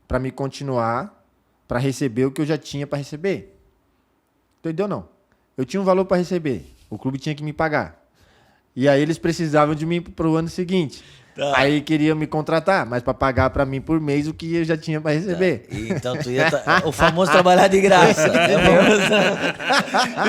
para me continuar, para receber o que eu já tinha para receber. Entendeu, não? Eu tinha um valor para receber, o clube tinha que me pagar. E aí eles precisavam de mim pro ano seguinte. Tá. Aí queriam me contratar, mas para pagar para mim por mês o que eu já tinha para receber. Então tu ia... O famoso trabalhar de graça.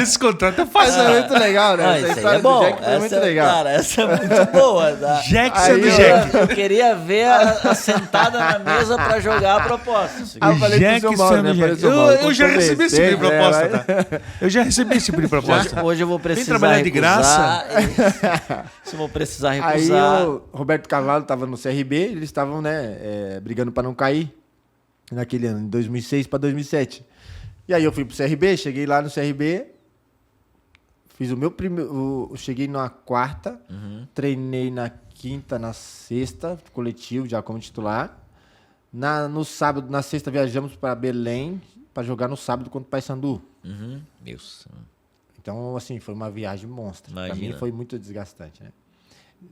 Esse contrato é Mas fácil. é muito legal, né? Ah, Essa isso aí história é do bom. Jack foi muito legal. Cara, essa é muito boa. Tá? Jack Aí sendo eu- Jack. Eu queria ver a sentada na mesa pra jogar a proposta. Ah, eu falei pro Jack seu Mauro, né? sendo Falei Jack. pro seu Mauro, Eu já quanto recebi vez? esse tipo de Tem, proposta, vai. tá? Eu já recebi esse tipo de proposta. Hoje eu vou precisar trabalhar de recusar. Se eu vou precisar Aí recusar. o Roberto Cavalo estava no CRB, eles estavam, né, brigando para não cair naquele ano, de 2006 para 2007. E aí eu fui pro CRB, cheguei lá no CRB, fiz o meu primeiro, cheguei na quarta, treinei na quinta, na sexta, coletivo já como titular. No sábado, na sexta viajamos para Belém para jogar no sábado contra o Paysandu. Meu Deus. Então, assim, foi uma viagem monstra. Para Imagina. mim foi muito desgastante, né?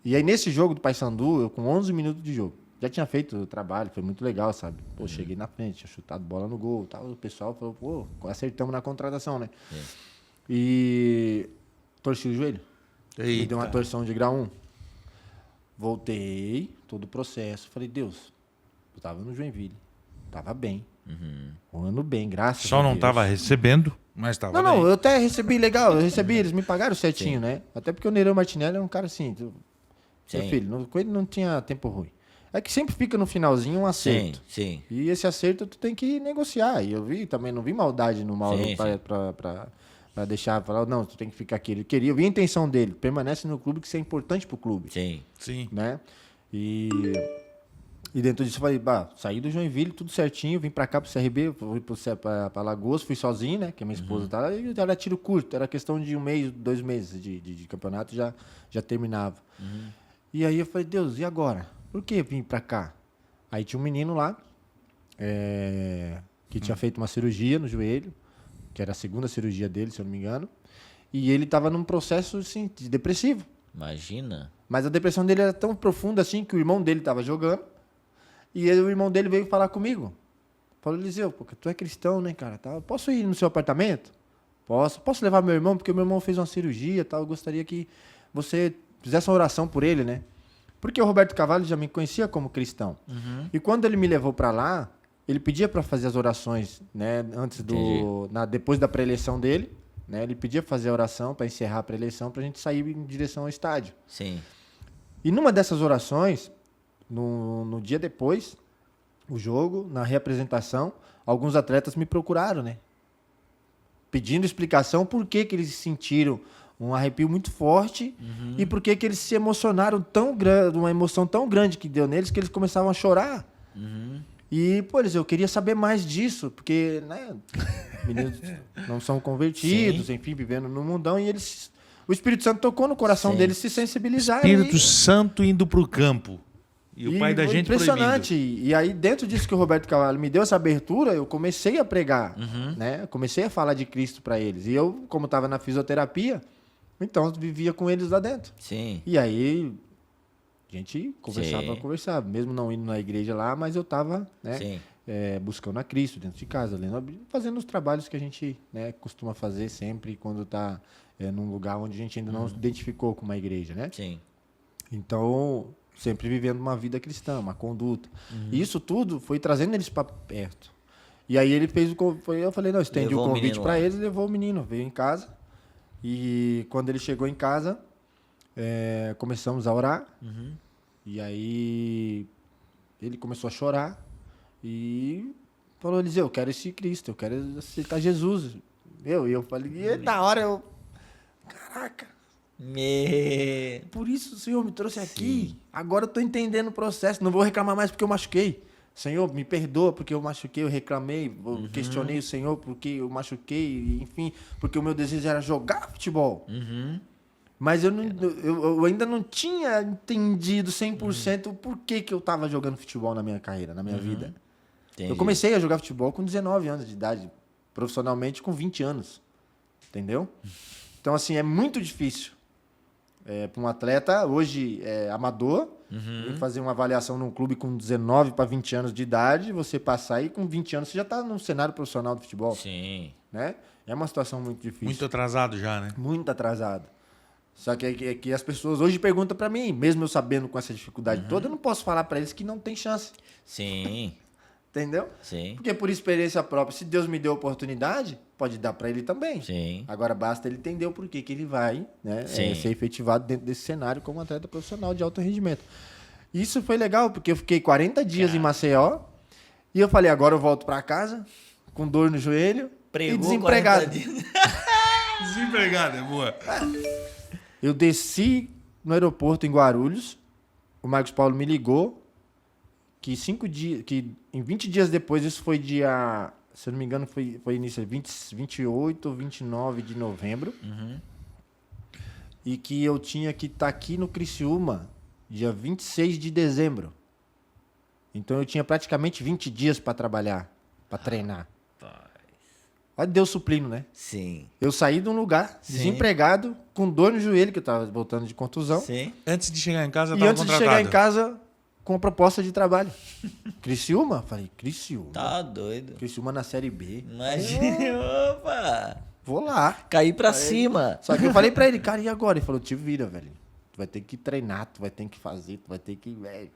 E aí, nesse jogo do Paysandu, eu com 11 minutos de jogo, já tinha feito o trabalho, foi muito legal, sabe? Pô, cheguei na frente, tinha chutado bola no gol, tal. O pessoal falou, pô, acertamos na contratação, né? E torci o joelho. Me deu uma torção de grau 1. Voltei, todo o processo. Falei, Deus, eu tava no Joinville, tava bem. Um ano bem, graças Só a não Deus. estava recebendo, mas estava Não, bem. eu até recebi legal, eles me pagaram certinho, né? Até porque o Nereu Martinelli é um cara assim, seu Sim. filho, com ele não tinha tempo ruim. É que sempre fica no finalzinho um Sim, acerto. sim. E esse acerto tu tem que negociar. E eu vi também, não vi maldade no Mauro Sim, pra deixar, falar, não, tu tem que ficar aqui. Ele queria, eu vi a intenção dele, permanece no clube, que isso é importante pro clube, Sim. Sim. né? E dentro disso eu falei, saí do Joinville, tudo certinho, vim pra cá pro CRB, fui pra Alagoas, fui sozinho, né? Que a minha esposa tá lá, e era tiro curto, era questão de 1 mês, 2 meses de campeonato, já terminava. E aí eu falei, Deus, e agora? Por que vim pra cá? Aí tinha um menino lá, que tinha feito uma cirurgia no joelho, que era a segunda cirurgia dele, se eu não me engano. E ele estava num processo assim, de depressivo. Imagina. Mas a depressão dele era tão profunda assim que o irmão dele estava jogando. E o irmão dele veio falar comigo. Falou, Eliseu, porque tu é cristão, né, cara? Posso ir no seu apartamento? Posso levar meu irmão? Porque meu irmão fez uma cirurgia e tal. Eu gostaria que você fizesse uma oração por ele, né? Porque o Roberto Cavalli já me conhecia como cristão. E quando ele me levou para lá, ele pedia para fazer as orações, né? Depois da pré-eleição dele, né? Ele pedia para fazer a oração para encerrar a pré-eleição para a gente sair em direção ao estádio. Sim. E numa dessas orações, no dia depois, o jogo, na reapresentação, alguns atletas me procuraram, né? Pedindo explicação por que eles sentiram um arrepio muito forte e por que eles se emocionaram tão grande, uma emoção tão grande que deu neles que eles começavam a chorar. E, pô, eu queria saber mais disso, porque, né, meninos não são convertidos, enfim, vivendo no mundão, e o Espírito Santo tocou no coração deles se sensibilizarem. Espírito Santo indo pro campo. E o pai da gente impressionante. proibindo. E aí, dentro disso que o Roberto Cavalli me deu essa abertura, eu comecei a pregar, né? Comecei a falar de Cristo para eles. E eu, como estava na fisioterapia, então vivia com eles lá dentro. Sim. E aí, a gente conversava. Mesmo não indo na igreja lá, mas eu estava, né? Buscando a Cristo dentro de casa, fazendo os trabalhos que a gente, né, costuma fazer sempre quando está num lugar onde a gente ainda não se identificou com uma igreja, né? Sim. Então, sempre vivendo uma vida cristã, uma conduta. E isso tudo foi trazendo eles para perto. E aí ele fez eu falei, não, estendi o convite para eles, levou o menino, veio em casa. E quando ele chegou em casa, começamos a orar. E aí ele começou a chorar e falou, Eliseu, eu quero esse Cristo, eu quero aceitar Jesus. E eu falei, e na hora caraca. Por isso o Senhor me trouxe aqui. Agora eu estou entendendo o processo. Não vou reclamar mais porque eu machuquei. Senhor, me perdoa porque eu machuquei, eu reclamei, eu questionei o Senhor porque eu machuquei, enfim, porque o meu desejo era jogar futebol. Mas eu ainda não tinha entendido 100% o porquê que eu estava jogando futebol na minha carreira, na minha vida. Entendi. Eu comecei a jogar futebol com 19 anos de idade, profissionalmente com 20 anos. Entendeu? Então, assim, é muito difícil para um atleta, hoje amador, fazer uma avaliação num clube com 19 para 20 anos de idade, você passar aí com 20 anos, você já está no cenário profissional do futebol. Sim. Né? É uma situação muito difícil. Muito atrasado já, né? Muito atrasado. Só que as pessoas hoje perguntam para mim, mesmo eu sabendo com essa dificuldade toda, eu não posso falar para eles que não tem chance. Sim. Entendeu? Sim. Porque por experiência própria, se Deus me deu a oportunidade, pode dar para ele também. Sim. Agora basta ele entender o porquê que ele vai, né, ser efetivado dentro desse cenário como atleta profissional de alto rendimento. Isso foi legal, porque eu fiquei 40 dias em Maceió e eu falei, agora eu volto para casa com dor no joelho e desempregado. Desempregado, é boa. Eu desci no aeroporto em Guarulhos, o Marcos Paulo me ligou, que em 20 dias depois, isso foi dia, se eu não me engano, foi início, 28 ou 29 de novembro, e que eu tinha que estar aqui no Criciúma, dia 26 de dezembro. Então eu tinha praticamente 20 dias para trabalhar, para treinar. Olha Deus suprindo, né? Sim. Eu saí de um lugar, desempregado, com dor no joelho, que eu estava voltando de contusão. Sim. Antes de chegar em casa, eu E tava antes contratado. de chegar em casa, com a proposta de trabalho. Criciúma? Falei, Criciúma. Tá doido. Criciúma na Série B. Imagina, opa. Vou lá. Cair pra cima. Só que eu falei pra ele, cara, e agora? Ele falou, te vira, velho. Tu vai ter que treinar, tu vai ter que fazer, tu vai ter que... Velho.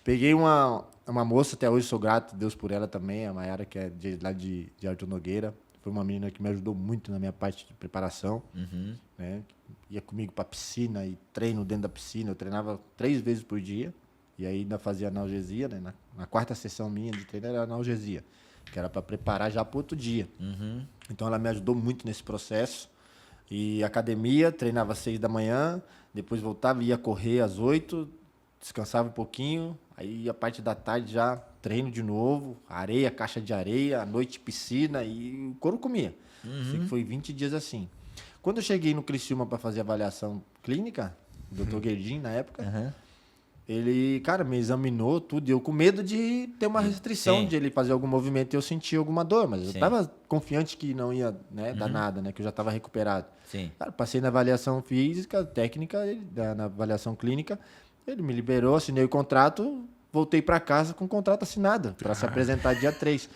Peguei uma moça, até hoje sou grato, Deus por ela também, a Mayara, que é lá de Arthur Nogueira. Foi uma menina que me ajudou muito na minha parte de preparação. Né? Ia comigo pra piscina e treino dentro da piscina. Eu treinava 3 vezes por dia. E aí ainda fazia analgesia, né? Na quarta sessão minha de treino era analgesia, que era para preparar já para outro dia. Então ela me ajudou muito nesse processo. E academia, treinava às 6 da manhã, depois voltava, ia correr às 8, descansava um pouquinho, aí a parte da tarde já treino de novo, areia, caixa de areia, à noite piscina e o couro comia. Assim, foi 20 dias assim. Quando eu cheguei no Criciúma para fazer avaliação clínica, o Dr. Guerdin na época, Ele, cara, me examinou tudo. E eu com medo de ter uma restrição, de ele fazer algum movimento e eu sentir alguma dor. Mas eu tava confiante que não ia, né, dar nada, né? Que eu já tava recuperado. Sim. Cara, passei na avaliação física, técnica, na avaliação clínica. Ele me liberou, assinei o contrato, voltei para casa com o contrato assinado para se apresentar dia 3.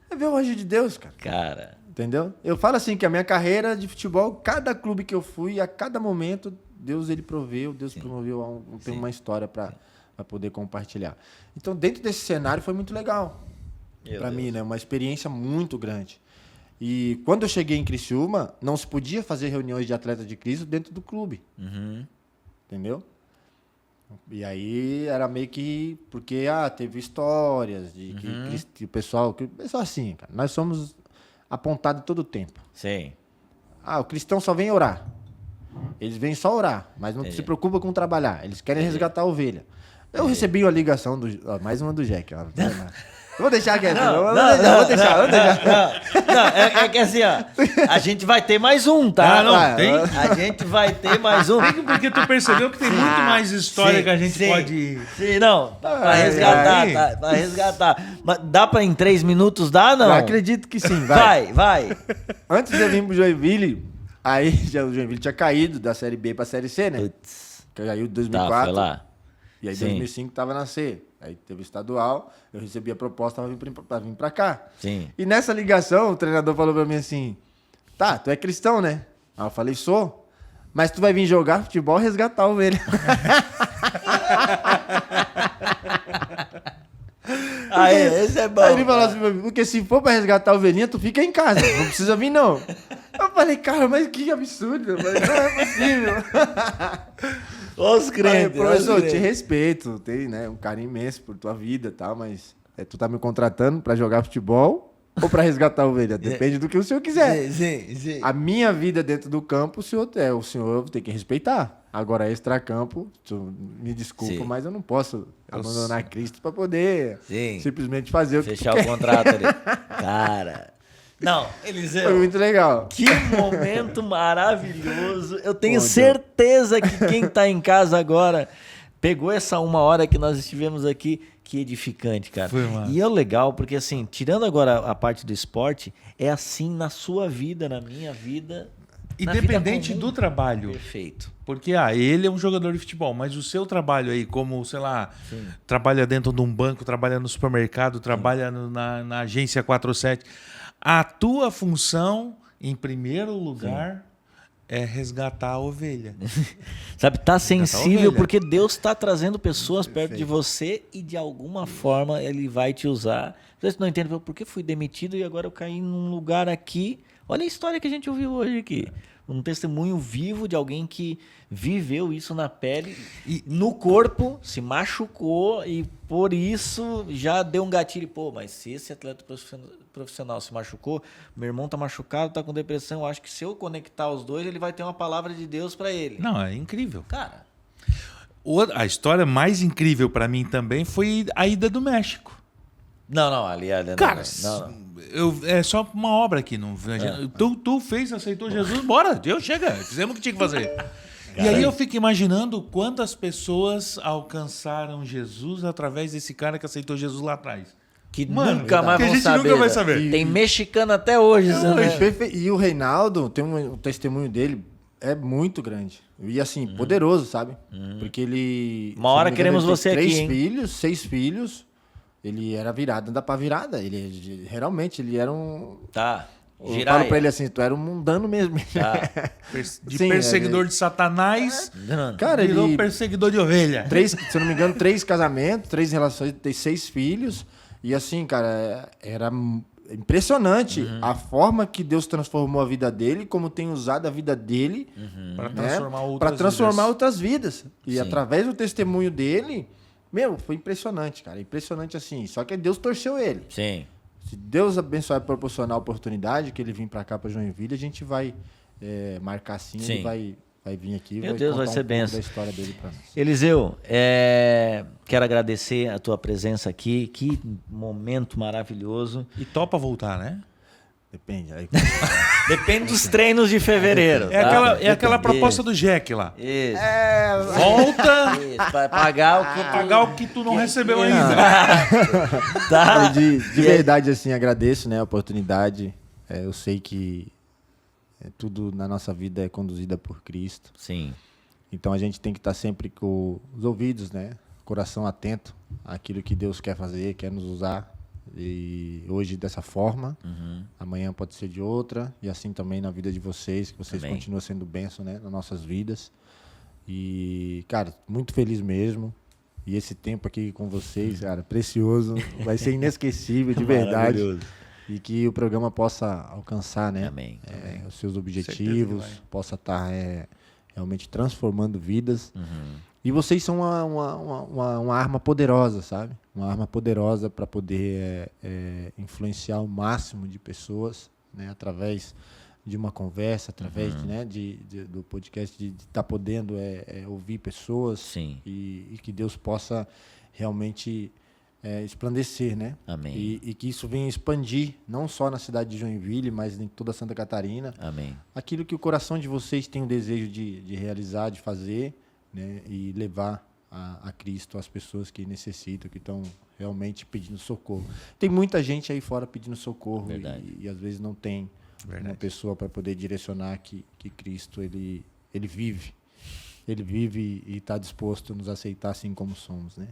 É ver o anjo de Deus, cara. Cara. Entendeu? Eu falo assim que a minha carreira de futebol, cada clube que eu fui, a cada momento, Deus ele proveu, Deus promoveu, tem uma história para poder compartilhar. Então, dentro desse cenário foi muito legal para mim, né? Uma experiência muito grande. E quando eu cheguei em Criciúma, não se podia fazer reuniões de atletas de Cristo dentro do clube. Entendeu? E aí era meio que... Porque teve histórias de que o pessoal assim, cara, nós somos apontados todo o tempo. Sim. O cristão só vem orar. Eles vêm só orar, mas não se preocupa com trabalhar. Eles querem resgatar a ovelha. Eu recebi uma ligação, mais uma do Jack. Ó, vou deixar quieto. Vou deixar. Não, é que assim, ó. A gente vai ter mais um, tá? Tem? A gente vai ter mais um. Porque tu percebeu que tem muito mais história que a gente pode... Sim, não. Pra resgatar, tá? Pra resgatar. Mas dá pra em 3 minutos dar, não? Eu acredito que sim, Vai. Antes de eu vir pro Joinville, aí já o Joinville tinha caído da Série B pra Série C, né? Putz. Caiu em 2004. Foi lá. E aí em 2005 tava na C. Aí teve o estadual, eu recebi a proposta pra vir pra cá. Sim. E nessa ligação, o treinador falou pra mim assim, tá, tu é cristão, né? Aí eu falei, sou. Mas tu vai vir jogar futebol e resgatar a ovelha. Aí, esse é bom. Aí ele falou assim, porque se for pra resgatar a ovelhinha, tu fica em casa, não precisa vir não. Eu falei, cara, mas que absurdo, mas não é possível. Os crentes. Professor, eu te respeito, tenho, né, um carinho imenso por tua vida e tal, mas tu tá me contratando pra jogar futebol ou pra resgatar a ovelha? Depende do que o senhor quiser. Sim. A minha vida dentro do campo, o senhor tem que respeitar. Agora, extracampo, me desculpa, mas eu não posso abandonar Cristo pra poder simplesmente fazer o que fechar o contrato ali. Cara... Não, Eliseu. Foi muito legal. Que momento maravilhoso. Eu tenho certeza que quem está em casa agora pegou essa 1 hora que nós estivemos aqui. Que edificante, cara. Foi, mano. E é legal, porque assim, tirando agora a parte do esporte, é assim na sua vida, na minha vida. Independente do trabalho. Perfeito. Porque ele é um jogador de futebol, mas o seu trabalho aí, como, sei lá, trabalha dentro de um banco, trabalha no supermercado, trabalha na agência 47... A tua função, em primeiro lugar, é resgatar a ovelha. Sabe, tá sensível porque Deus está trazendo pessoas perto de você e de alguma forma ele vai te usar. Você não entende por que fui demitido e agora eu caí num lugar aqui. Olha a história que a gente ouviu hoje aqui. Um testemunho vivo de alguém que viveu isso na pele e no corpo, se machucou e por isso já deu um gatilho. Pô, mas se esse atleta profissional se machucou, meu irmão tá machucado, tá com depressão, acho que se eu conectar os dois, ele vai ter uma palavra de Deus para ele. Não, é incrível. Cara. A história mais incrível para mim também foi a ida do México. Não, ali cara, não. É só uma obra aqui. Não, tu fez, aceitou Jesus, bora, Deus chega, fizemos o que tinha que fazer. E aí eu fico imaginando quantas pessoas alcançaram Jesus através desse cara que aceitou Jesus lá atrás. Que nunca mais vão saber. Nunca vai saber. Tem mexicano até hoje. E o Reinaldo, tem o testemunho dele, é muito grande. E assim, poderoso, sabe? Porque ele... Uma hora queremos você aqui, hein? 6 filhos. Ele era virado, anda pra virada. Ele realmente, ele era um... Tá. Eu falo pra ele assim, tu era um mundano mesmo. Tá. De perseguidor de Satanás, cara, virou ele... perseguidor de ovelha. Se eu não me engano, 3 casamentos, 3 relações, tem 6 filhos. E assim, cara, era impressionante a forma que Deus transformou a vida dele, como tem usado a vida dele para transformar outras vidas. E através do testemunho dele... foi impressionante, cara. Impressionante assim. Só que Deus torceu ele. Sim. Se Deus abençoar e proporcionar a oportunidade que ele vir pra cá, pra Joinville, a gente vai marcar sim. Ele vai vir aqui. Meu Deus, vai ser benção. Da história dele pra nós. Eliseu, quero agradecer a tua presença aqui. Que momento maravilhoso. E topa voltar, né? Depende. Aí... Depende dos treinos de fevereiro. É aquela proposta do Jack lá. Isso. Volta Isso, pra pagar pagar o que tu não recebeu ainda. Tá. De verdade, assim, agradeço, né, a oportunidade. Eu sei que tudo na nossa vida é conduzida por Cristo. Sim. Então a gente tem que estar sempre com os ouvidos, né? Coração atento àquilo que Deus quer fazer, quer nos usar. E hoje dessa forma, amanhã pode ser de outra. E assim também na vida de vocês, que vocês Amém. continuam sendo bênção, né? Nas nossas vidas. E, cara, muito feliz mesmo. E esse tempo aqui com vocês, cara, precioso. Vai ser inesquecível, de verdade. E que o programa possa alcançar, né? Amém. Os seus objetivos, possa estar realmente transformando vidas. E vocês são uma arma poderosa, sabe? Uma arma poderosa para poder influenciar o máximo de pessoas, né? Através de uma conversa, através do podcast, de estar podendo ouvir pessoas. Sim. E que Deus possa realmente esplandecer, né? Amém. E que isso venha expandir, não só na cidade de Joinville, mas em toda Santa Catarina. Amém. Aquilo que o coração de vocês tem o desejo de realizar, de fazer, né? E levar a Cristo às pessoas que necessitam, que estão realmente pedindo socorro. Tem muita gente aí fora pedindo socorro e às vezes não tem uma pessoa para poder direcionar que Cristo ele vive. Ele vive e está disposto a nos aceitar assim como somos, né?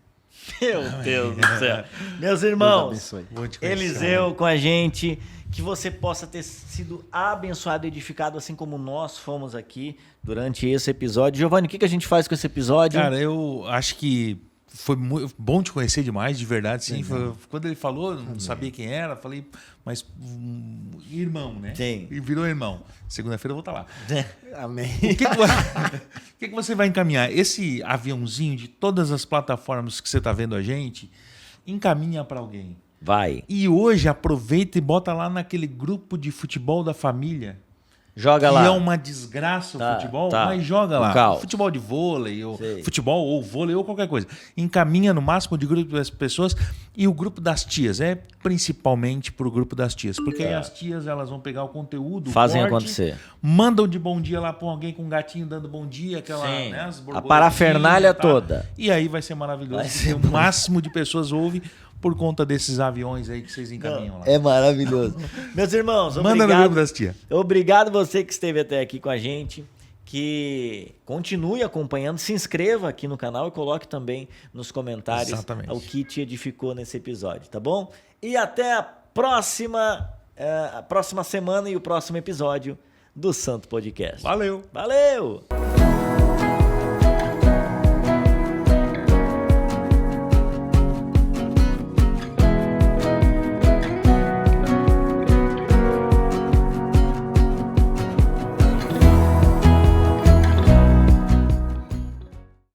Meu Deus do céu. Meus irmãos, Eliseu com a gente, que você possa ter sido abençoado e edificado, assim como nós fomos aqui durante esse episódio. Giovanni, o que a gente faz com esse episódio? Cara, eu acho que foi muito bom te conhecer demais, de verdade, sim. Quando ele falou, eu não sabia quem era, falei, mas irmão, né? Sim. E virou irmão. Segunda-feira eu vou estar lá. Amém. O que você vai encaminhar? Esse aviãozinho de todas as plataformas que você está vendo a gente, encaminha para alguém. Vai. E hoje aproveita e bota lá naquele grupo de futebol da família. Joga que lá. é uma desgraça o futebol, mas joga lá. Futebol de vôlei, ou futebol ou vôlei ou qualquer coisa. Encaminha no máximo de grupo das pessoas e o grupo das tias. É principalmente pro grupo das tias. Porque aí as tias elas vão pegar o conteúdo, fazem acontecer. Mandam de bom dia lá pra alguém com um gatinho dando bom dia, aquela, né, as a parafernália toda. E aí vai ser maravilhoso. O máximo de pessoas ouve por conta desses aviões aí que vocês encaminham lá. É maravilhoso. Meus irmãos, manda no grupo das tias. Obrigado você que esteve até aqui com a gente, que continue acompanhando, se inscreva aqui no canal e coloque também nos comentários o que te edificou nesse episódio, tá bom? E até a próxima semana e o próximo episódio do Santo Podcast. Valeu! Valeu!